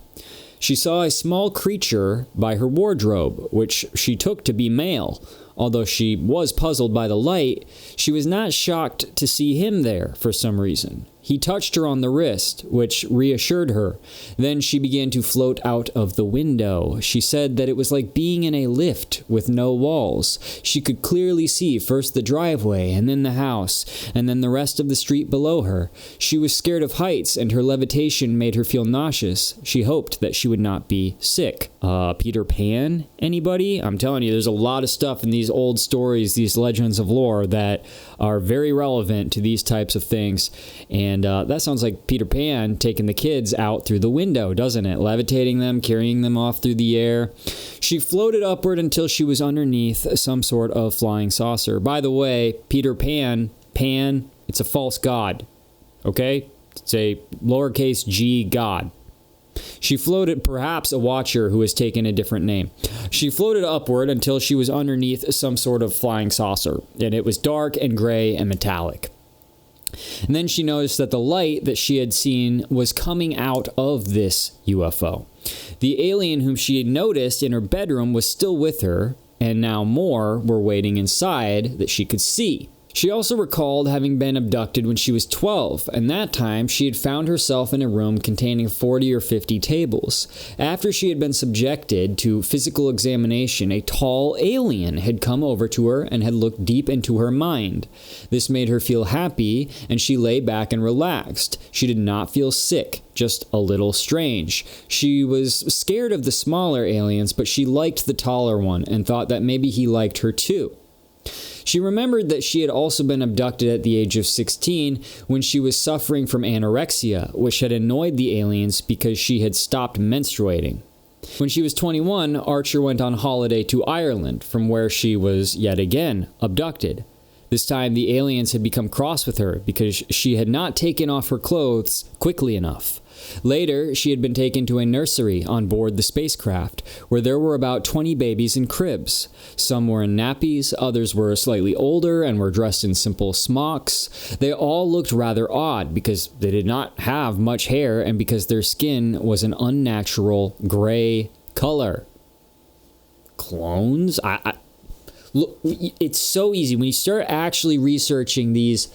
She saw a small creature by her wardrobe, which she took to be male. Although she was puzzled by the light, she was not shocked to see him there for some reason. He touched her on the wrist, which reassured her. Then she began to float out of the window. She said that it was like being in a lift with no walls. She could clearly see first the driveway, and then the house, and then the rest of the street below her. She was scared of heights, and her levitation made her feel nauseous. She hoped that she would not be sick. Peter Pan? Anybody? I'm telling you, there's a lot of stuff in these old stories, these legends of lore, that are very relevant to these types of things. And that sounds like Peter Pan taking the kids out through the window, doesn't it? Levitating them, carrying them off through the air. She floated upward until she was underneath some sort of flying saucer. By the way, Peter Pan, it's a false god. Okay? It's a lowercase g god. She floated, perhaps a watcher who has taken a different name. She floated upward until she was underneath some sort of flying saucer, and it was dark and gray and metallic. And then she noticed that the light that she had seen was coming out of this UFO. The alien whom she had noticed in her bedroom was still with her, and now more were waiting inside that she could see. She also recalled having been abducted when she was 12, and that time she had found herself in a room containing 40 or 50 tables. After she had been subjected to physical examination, a tall alien had come over to her and had looked deep into her mind. This made her feel happy, and she lay back and relaxed. She did not feel sick, just a little strange. She was scared of the smaller aliens, but she liked the taller one and thought that maybe he liked her too. She remembered that she had also been abducted at the age of 16 when she was suffering from anorexia, which had annoyed the aliens because she had stopped menstruating. When she was 21, Archer went on holiday to Ireland, from where she was yet again abducted. This time the aliens had become cross with her because she had not taken off her clothes quickly enough. Later, she had been taken to a nursery on board the spacecraft, where there were about 20 babies in cribs. Some were in nappies, others were slightly older and were dressed in simple smocks. They all looked rather odd because they did not have much hair and because their skin was an unnatural gray color. Clones? Look, it's so easy. When you start actually researching these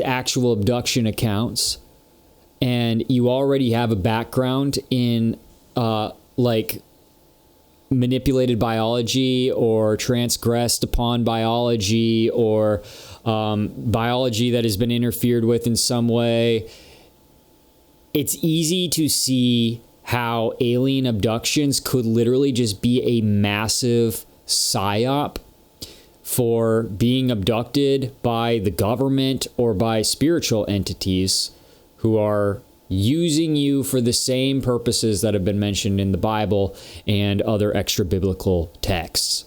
actual abduction accounts, and you already have a background in like manipulated biology or transgressed upon biology or biology that has been interfered with in some way, it's easy to see how alien abductions could literally just be a massive psyop for being abducted by the government or by spiritual entities who are using you for the same purposes that have been mentioned in the Bible and other extra-biblical texts.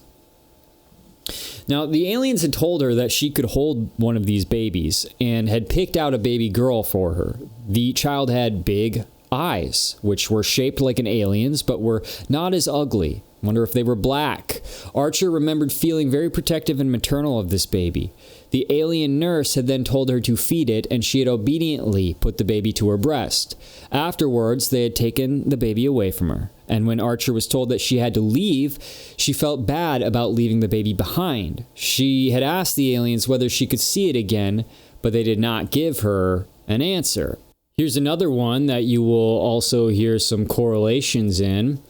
Now, the aliens had told her that she could hold one of these babies and had picked out a baby girl for her. The child had big eyes, which were shaped like an alien's, but were not as ugly. Wonder if they were black. Archer remembered feeling very protective and maternal of this baby. The alien nurse had then told her to feed it, and she had obediently put the baby to her breast. Afterwards, they had taken the baby away from her, and when Archer was told that she had to leave, she felt bad about leaving the baby behind. She had asked the aliens whether she could see it again, but they did not give her an answer. Here's another one that you will also hear some correlations in.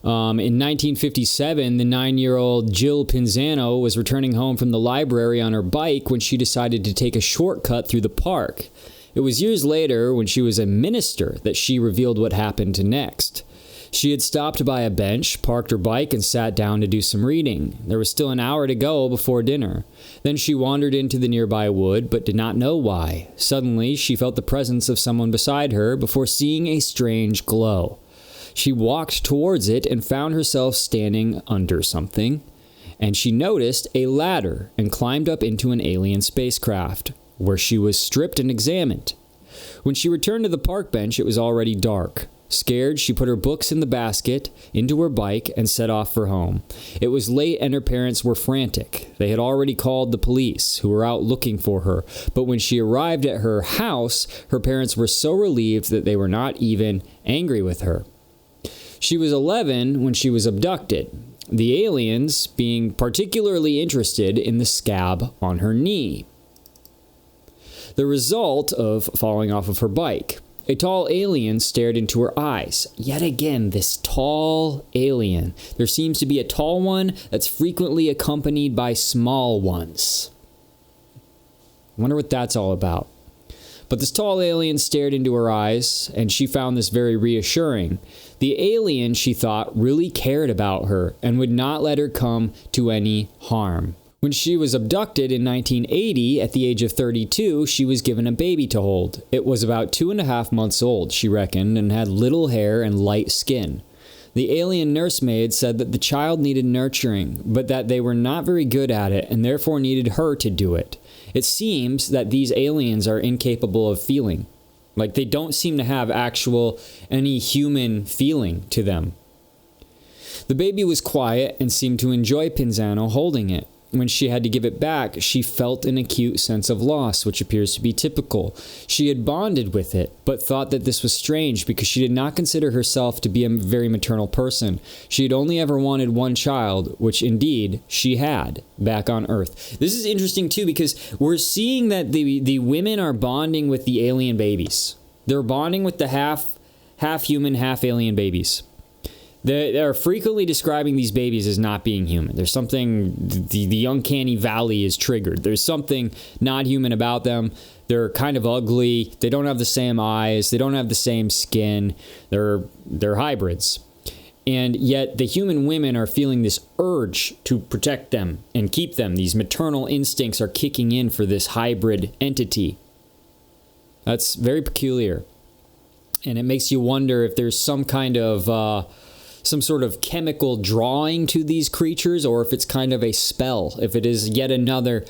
In 1957, the 9-year-old Jill Pinzano was returning home from the library on her bike when she decided to take a shortcut through the park. It was years later, when she was a minister, that she revealed what happened next. She had stopped by a bench, parked her bike, and sat down to do some reading. There was still an hour to go before dinner. Then she wandered into the nearby wood, but did not know why. Suddenly, she felt the presence of someone beside her before seeing a strange glow. She walked towards it and found herself standing under something, and she noticed a ladder and climbed up into an alien spacecraft, where she was stripped and examined. When she returned to the park bench, it was already dark. Scared, she put her books in the basket, into her bike, and set off for home. It was late and her parents were frantic. They had already called the police, who were out looking for her, but when she arrived at her house, her parents were so relieved that they were not even angry with her. She was 11 when she was abducted, the aliens being particularly interested in the scab on her knee, the result of falling off of her bike. A tall alien stared into her eyes. Yet again, this tall alien. There seems to be a tall one that's frequently accompanied by small ones. I wonder what that's all about. But this tall alien stared into her eyes, and she found this very reassuring. The alien, she thought, really cared about her and would not let her come to any harm. When she was abducted in 1980, at the age of 32, she was given a baby to hold. It was about 2.5 months old, she reckoned, and had little hair and light skin. The alien nursemaid said that the child needed nurturing, but that they were not very good at it and therefore needed her to do it. It seems that these aliens are incapable of feeling. Like, they don't seem to have any human feeling to them. The baby was quiet and seemed to enjoy Pinzano holding it. When she had to give it back, she felt an acute sense of loss, which appears to be typical. She had bonded with it, but thought that this was strange because she did not consider herself to be a very maternal person. She had only ever wanted one child, which indeed she had, back on Earth. This is interesting too because we're seeing that the women are bonding with the alien babies. They're bonding with the half human, half alien babies. They are frequently describing these babies as not being human. There's something, the uncanny valley is triggered. There's something not human about them. They're kind of ugly. They don't have the same eyes. They don't have the same skin. They're hybrids. And yet the human women are feeling this urge to protect them and keep them. These maternal instincts are kicking in for this hybrid entity. That's very peculiar. And it makes you wonder if there's some kind of some sort of chemical drawing to these creatures, or if it's kind of a spell, if it is yet another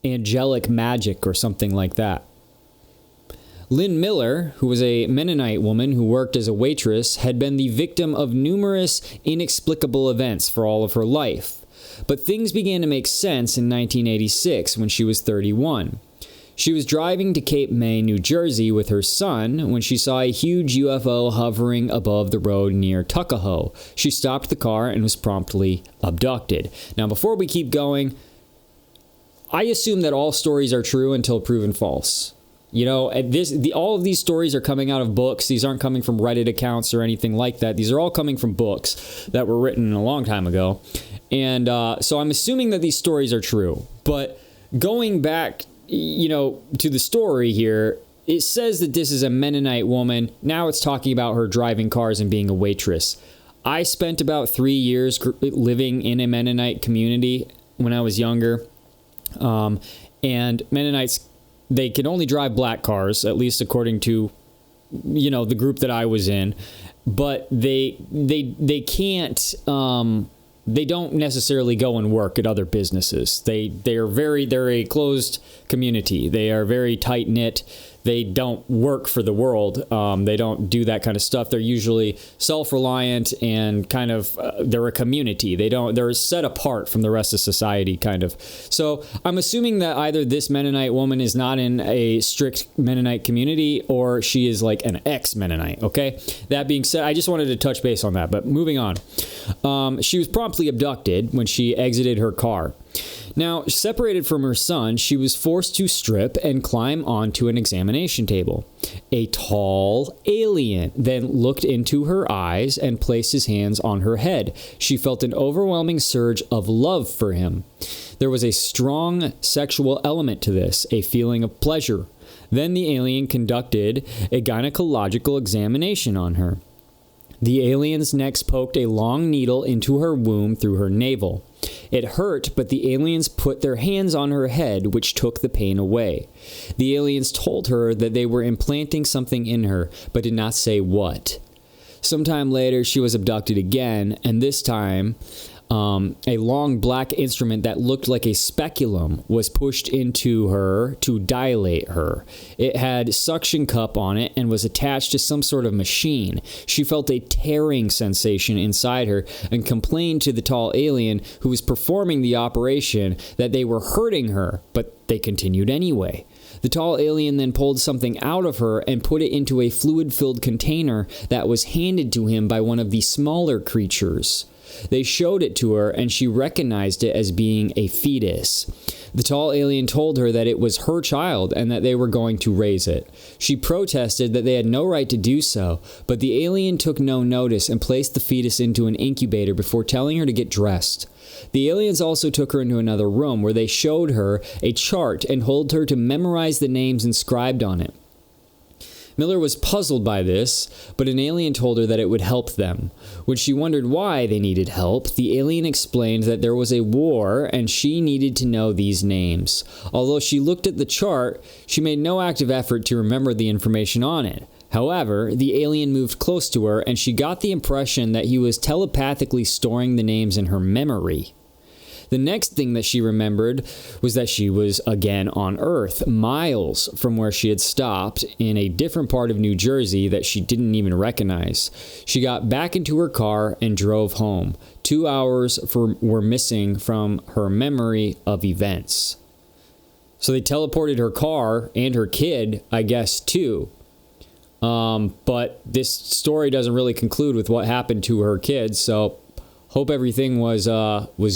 angelic magic or something like that. Lynn Miller, who was a Mennonite woman who worked as a waitress, had been the victim of numerous inexplicable events for all of her life. But things began to make sense in 1986 when she was 31. She was driving to Cape May, New Jersey with her son when she saw a huge UFO hovering above the road near Tuckahoe. She stopped the car and was promptly abducted. Now, before we keep going, I assume that all stories are true until proven false. You know, all of these stories are coming out of books. These aren't coming from Reddit accounts or anything like that. These are all coming from books that were written a long time ago. And so I'm assuming that these stories are true. But going back, to the story here, it says that this is a Mennonite woman. Now it's talking about her driving cars and being a waitress. I spent about 3 years living in a Mennonite community when I was younger. And Mennonites, they can only drive black cars, at least according to, the group that I was in. But they can't... they don't necessarily go and work at other businesses. They're a closed community. They are very tight knit. They don't work for the world. They don't do that kind of stuff. They're usually self-reliant and kind of they're a community. They're set apart from the rest of society, kind of. So I'm assuming that either this Mennonite woman is not in a strict Mennonite community or she is like an ex-Mennonite. Okay. That being said, I just wanted to touch base on that. But moving on, she was promptly abducted when she exited her car. Now, separated from her son, she was forced to strip and climb onto an examination table. A tall alien then looked into her eyes and placed his hands on her head. She felt an overwhelming surge of love for him. There was a strong sexual element to this, a feeling of pleasure. Then the alien conducted a gynecological examination on her. The aliens next poked a long needle into her womb through her navel. It hurt, but the aliens put their hands on her head, which took the pain away. The aliens told her that they were implanting something in her, but did not say what. Sometime later, she was abducted again, and this time, a long black instrument that looked like a speculum was pushed into her to dilate her. It had a suction cup on it and was attached to some sort of machine. She felt a tearing sensation inside her and complained to the tall alien who was performing the operation that they were hurting her, but they continued anyway. The tall alien then pulled something out of her and put it into a fluid-filled container that was handed to him by one of the smaller creatures. They showed it to her, and she recognized it as being a fetus. The tall alien told her that it was her child and that they were going to raise it. She protested that they had no right to do so, but the alien took no notice and placed the fetus into an incubator before telling her to get dressed. The aliens also took her into another room where they showed her a chart and told her to memorize the names inscribed on it. Miller was puzzled by this, but an alien told her that it would help them. When she wondered why they needed help, the alien explained that there was a war and she needed to know these names. Although she looked at the chart, she made no active effort to remember the information on it. However, the alien moved close to her and she got the impression that he was telepathically storing the names in her memory. The next thing that she remembered was that she was again on Earth, miles from where she had stopped in a different part of New Jersey that she didn't even recognize. She got back into her car and drove home. 2 hours were missing from her memory of events. So they teleported her car and her kid, I guess, too. But this story doesn't really conclude with what happened to her kids, so hope everything was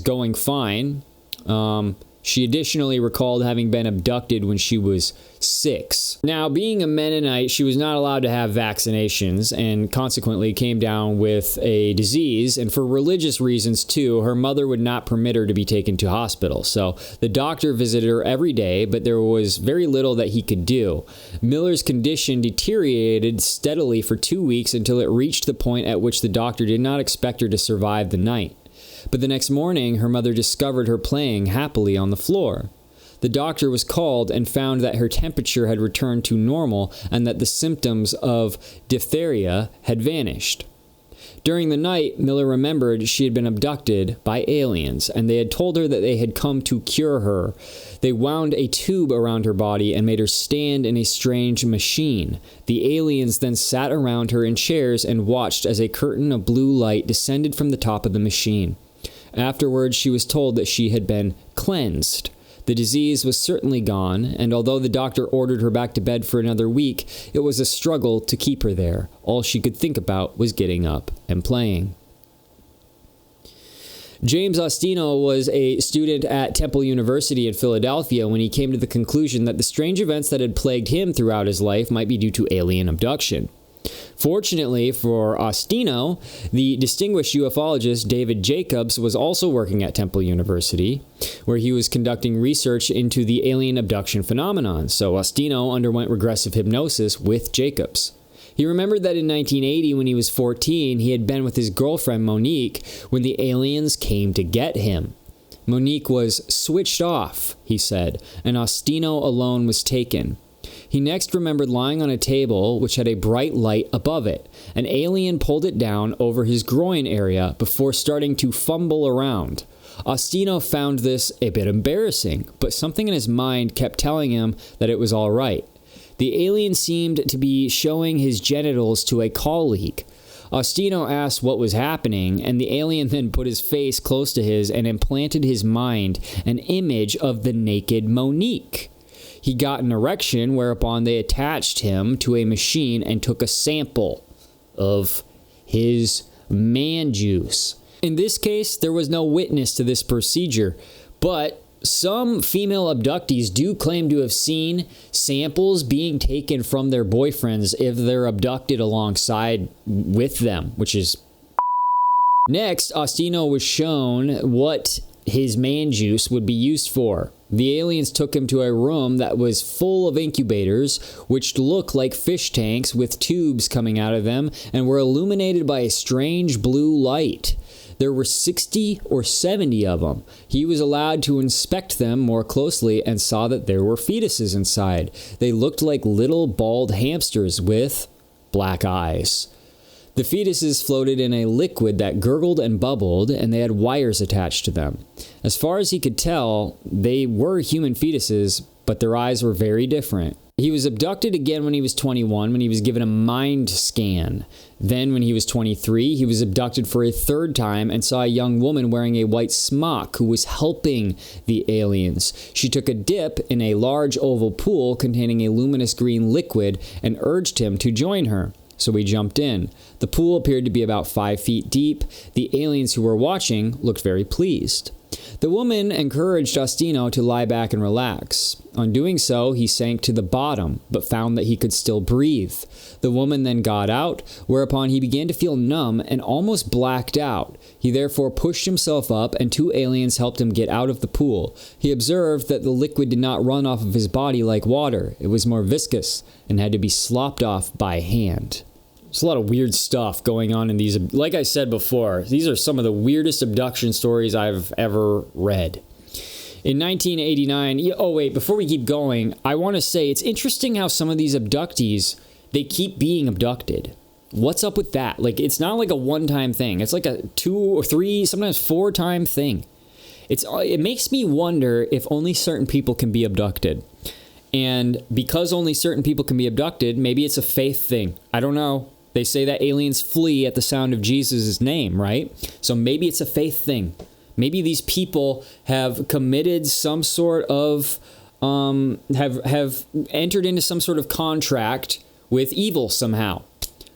going fine. She additionally recalled having been abducted when she was 6. Now, being a Mennonite, she was not allowed to have vaccinations and consequently came down with a disease. And for religious reasons, too, her mother would not permit her to be taken to hospital. So the doctor visited her every day, but there was very little that he could do. Miller's condition deteriorated steadily for 2 weeks until it reached the point at which the doctor did not expect her to survive the night. But the next morning, her mother discovered her playing happily on the floor. The doctor was called and found that her temperature had returned to normal and that the symptoms of diphtheria had vanished. During the night, Miller remembered she had been abducted by aliens, and they had told her that they had come to cure her. They wound a tube around her body and made her stand in a strange machine. The aliens then sat around her in chairs and watched as a curtain of blue light descended from the top of the machine. Afterwards, she was told that she had been cleansed. The disease was certainly gone, and although the doctor ordered her back to bed for another week, it was a struggle to keep her there. All she could think about was getting up and playing. James Ostino was a student at Temple University in Philadelphia when he came to the conclusion that the strange events that had plagued him throughout his life might be due to alien abduction. Fortunately for Ostino, the distinguished ufologist David Jacobs was also working at Temple University, where he was conducting research into the alien abduction phenomenon. So Ostino underwent regressive hypnosis with Jacobs. He remembered that in 1980, when he was 14, he had been with his girlfriend Monique when the aliens came to get him. Monique was switched off, he said, and Ostino alone was taken. He next remembered lying on a table which had a bright light above it. An alien pulled it down over his groin area before starting to fumble around. Ostino found this a bit embarrassing, but something in his mind kept telling him that it was all right. The alien seemed to be showing his genitals to a colleague. Ostino asked what was happening, and the alien then put his face close to his and implanted his mind an image of the naked Monique. He got an erection, whereupon they attached him to a machine and took a sample of his man juice. In this case, there was no witness to this procedure, but some female abductees do claim to have seen samples being taken from their boyfriends if they're abducted alongside with them, which is... Next, Ostino was shown what his man juice would be used for. The aliens took him to a room that was full of incubators, which looked like fish tanks with tubes coming out of them and were illuminated by a strange blue light. There were 60 or 70 of them. He was allowed to inspect them more closely and saw that there were fetuses inside. They looked like little bald hamsters with black eyes. The fetuses floated in a liquid that gurgled and bubbled, and they had wires attached to them. As far as he could tell, they were human fetuses, but their eyes were very different. He was abducted again when he was 21, when he was given a mind scan. Then, when he was 23, he was abducted for a third time and saw a young woman wearing a white smock who was helping the aliens. She took a dip in a large oval pool containing a luminous green liquid and urged him to join her. So we jumped in. The pool appeared to be about 5 feet deep. The aliens who were watching looked very pleased. The woman encouraged Ostino to lie back and relax. On doing so, he sank to the bottom, but found that he could still breathe. The woman then got out, whereupon he began to feel numb and almost blacked out. He therefore pushed himself up, and 2 aliens helped him get out of the pool. He observed that the liquid did not run off of his body like water. It was more viscous and had to be slopped off by hand. There's a lot of weird stuff going on in these. Like I said before, these are some of the weirdest abduction stories I've ever read. In 1989, oh wait, before we keep going, I want to say it's interesting how some of these abductees, they keep being abducted. What's up with that? Like, it's not like a one-time thing. It's like a 2 or 3, sometimes 4-time thing. it makes me wonder if only certain people can be abducted. And because only certain people can be abducted, maybe it's a faith thing. I don't know. They say that aliens flee at the sound of Jesus' name, right? So maybe it's a faith thing. Maybe these people have committed some sort of, have entered into some sort of contract with evil somehow.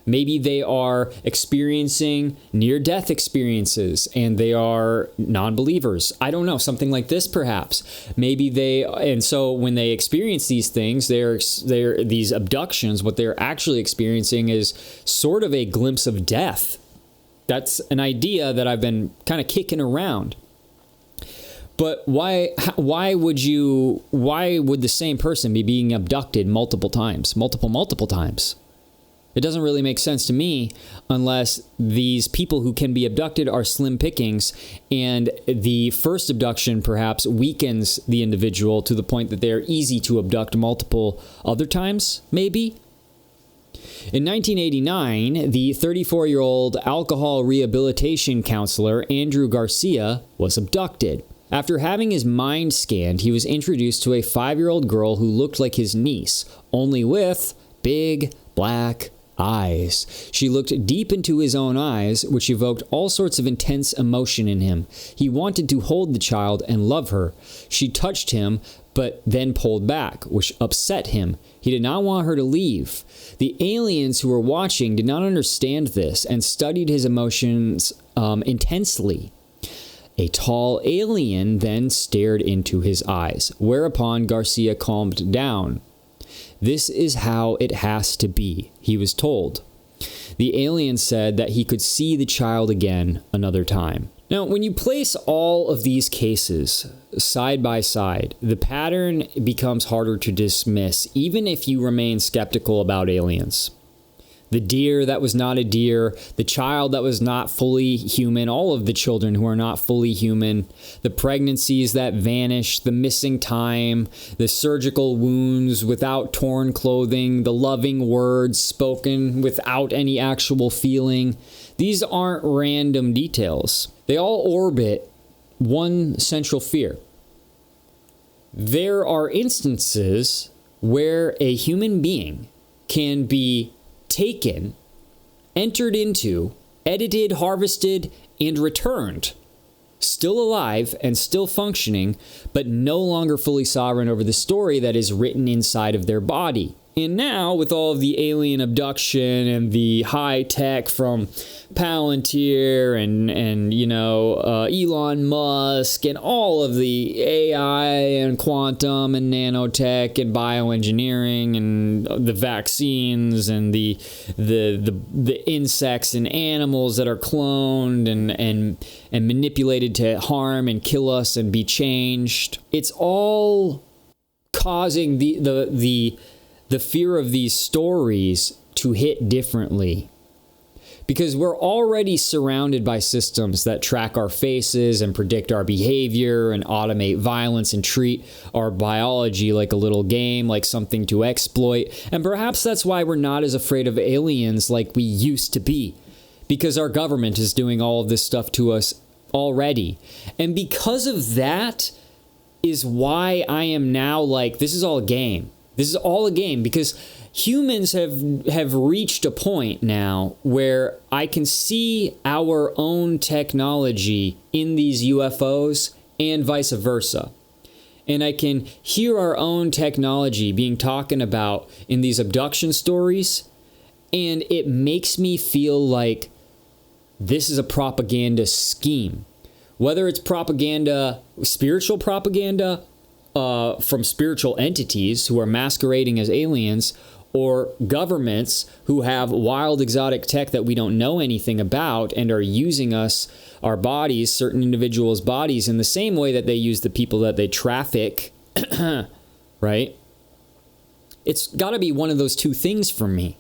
Maybe they are experiencing near-death experiences and they are non-believers. I don't know, something like this perhaps. And so when they experience these things, they're these abductions, what they're actually experiencing is sort of a glimpse of death. That's an idea that I've been kind of kicking around. But why would the same person be being abducted multiple times? Multiple times? It doesn't really make sense to me unless these people who can be abducted are slim pickings and the first abduction perhaps weakens the individual to the point that they're easy to abduct multiple other times, maybe? In 1989, the 34-year-old alcohol rehabilitation counselor Andrew Garcia was abducted. After having his mind scanned, he was introduced to a 5-year-old girl who looked like his niece, only with big black eyes. She looked deep into his own eyes, which evoked all sorts of intense emotion in him. He wanted to hold the child and love her. She touched him, but then pulled back, which upset him. He did not want her to leave. The aliens who were watching did not understand this and studied his emotions intensely. A tall alien then stared into his eyes, whereupon Garcia calmed down. This is how it has to be, he was told. The alien said that he could see the child again another time. Now, when you place all of these cases side by side, the pattern becomes harder to dismiss, even if you remain skeptical about aliens. The deer that was not a deer, the child that was not fully human, all of the children who are not fully human, the pregnancies that vanished, the missing time, the surgical wounds without torn clothing, the loving words spoken without any actual feeling. These aren't random details. They all orbit one central fear. There are instances where a human being can be taken, entered into, edited, harvested, and returned, still alive and still functioning, but no longer fully sovereign over the story that is written inside of their body. And now, with all of the alien abduction and the high tech from Palantir and Elon Musk and all of the AI and quantum and nanotech and bioengineering and the vaccines and the insects and animals that are cloned and manipulated to harm and kill us and be changed, it's all causing the fear of these stories to hit differently. Because we're already surrounded by systems that track our faces and predict our behavior and automate violence and treat our biology like a little game, like something to exploit. And perhaps that's why we're not as afraid of aliens like we used to be. Because our government is doing all of this stuff to us already. And because of that is why I am now like, this is all a game. This is all a game, because humans have reached a point now where I can see our own technology in these UFOs and vice versa. And I can hear our own technology being talked about in these abduction stories, and it makes me feel like this is a propaganda scheme. Whether it's propaganda, spiritual propaganda, from spiritual entities who are masquerading as aliens, or governments who have wild exotic tech that we don't know anything about and are using our bodies, certain individuals' bodies, in the same way that they use the people that they traffic, right? It's got to be one of those two things for me.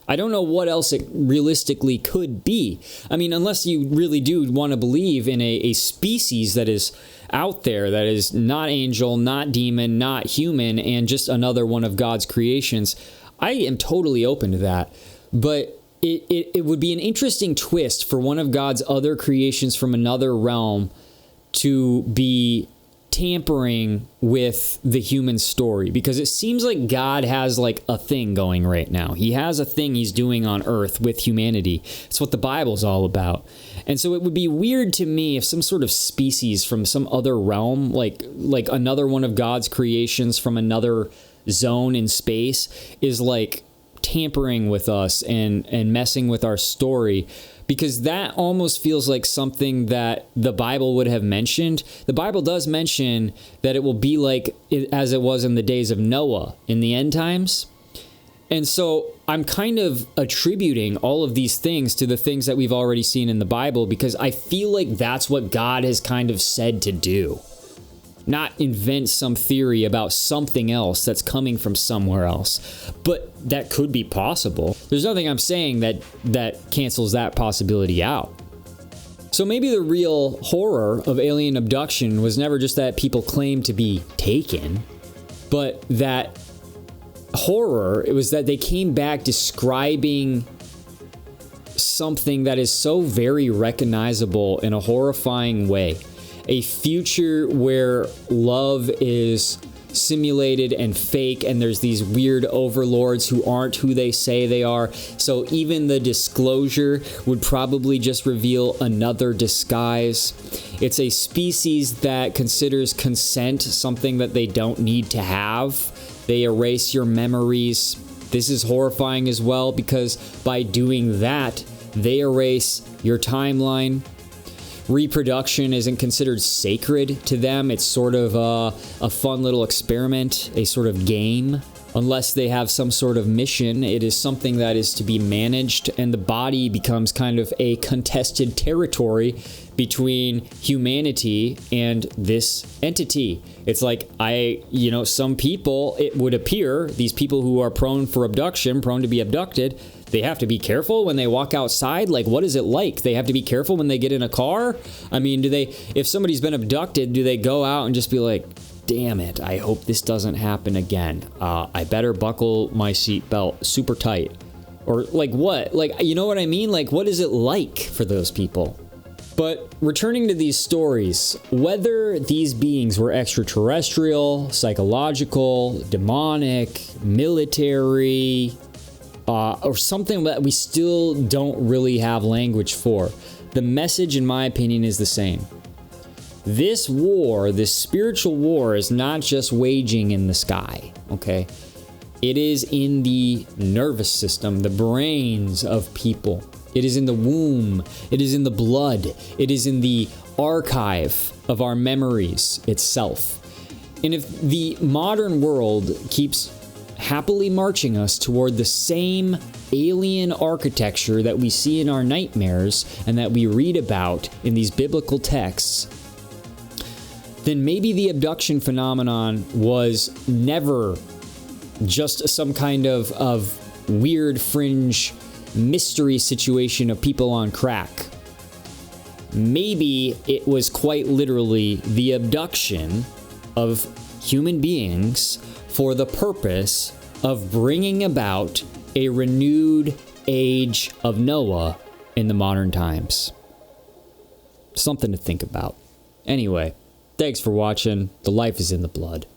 I don't know what else it realistically could be. I mean, unless you really do want to believe in a species that is out there, that is not angel, not demon, not human, and just another one of God's creations, I am totally open to that. But it would be an interesting twist for one of God's other creations from another realm to be tampering with the human story, because it seems like God has like a thing going right now. He has a thing he's doing on earth with humanity. It's what the Bible's all about. And so it would be weird to me if some sort of species from some other realm, like another one of God's creations from another zone in space, is like tampering with us and messing with our story, because that almost feels like something that the Bible would have mentioned. The Bible does mention that it will be like as it was in the days of Noah in the end times. And so I'm kind of attributing all of these things to the things that we've already seen in the Bible, because I feel like that's what God has kind of said to do. Not invent some theory about something else that's coming from somewhere else. But that could be possible. There's nothing I'm saying that cancels that possibility out. So maybe the real horror of alien abduction was never just that people claim to be taken, but that horror, it was that they came back describing something that is so very recognizable in a horrifying way. A future where love is simulated and fake, and there's these weird overlords who aren't who they say they are. So even the disclosure would probably just reveal another disguise. It's a species that considers consent something that they don't need to have. They erase your memories. This is horrifying as well, because by doing that, they erase your timeline. Reproduction isn't considered sacred to them. It's sort of a fun little experiment, a sort of game. Unless they have some sort of mission, it is something that is to be managed, and the body becomes kind of a contested territory between humanity and this entity. It's like, some people, it would appear, these people who are prone for abduction, prone to be abducted, they have to be careful when they walk outside. Like, what is it like? They have to be careful when they get in a car? I mean, if somebody's been abducted, do they go out and just be like, damn it, I hope this doesn't happen again. I better buckle my seatbelt super tight. Or like what? Like, you know what I mean? Like, what is it like for those people? But returning to these stories, whether these beings were extraterrestrial, psychological, demonic, military, or something that we still don't really have language for, the message, in my opinion, is the same. This war, this spiritual war, is not just waging in the sky, okay? It is in the nervous system, the brains of people. It is in the womb. It is in the blood. It is in the archive of our memories itself. And if the modern world keeps happily marching us toward the same alien architecture that we see in our nightmares and that we read about in these biblical texts, then maybe the abduction phenomenon was never just some kind of weird fringe mystery situation of people on crack. Maybe it was quite literally the abduction of human beings for the purpose of bringing about a renewed age of Noah in the modern times. Something to think about. Anyway, thanks for watching. The life is in the blood.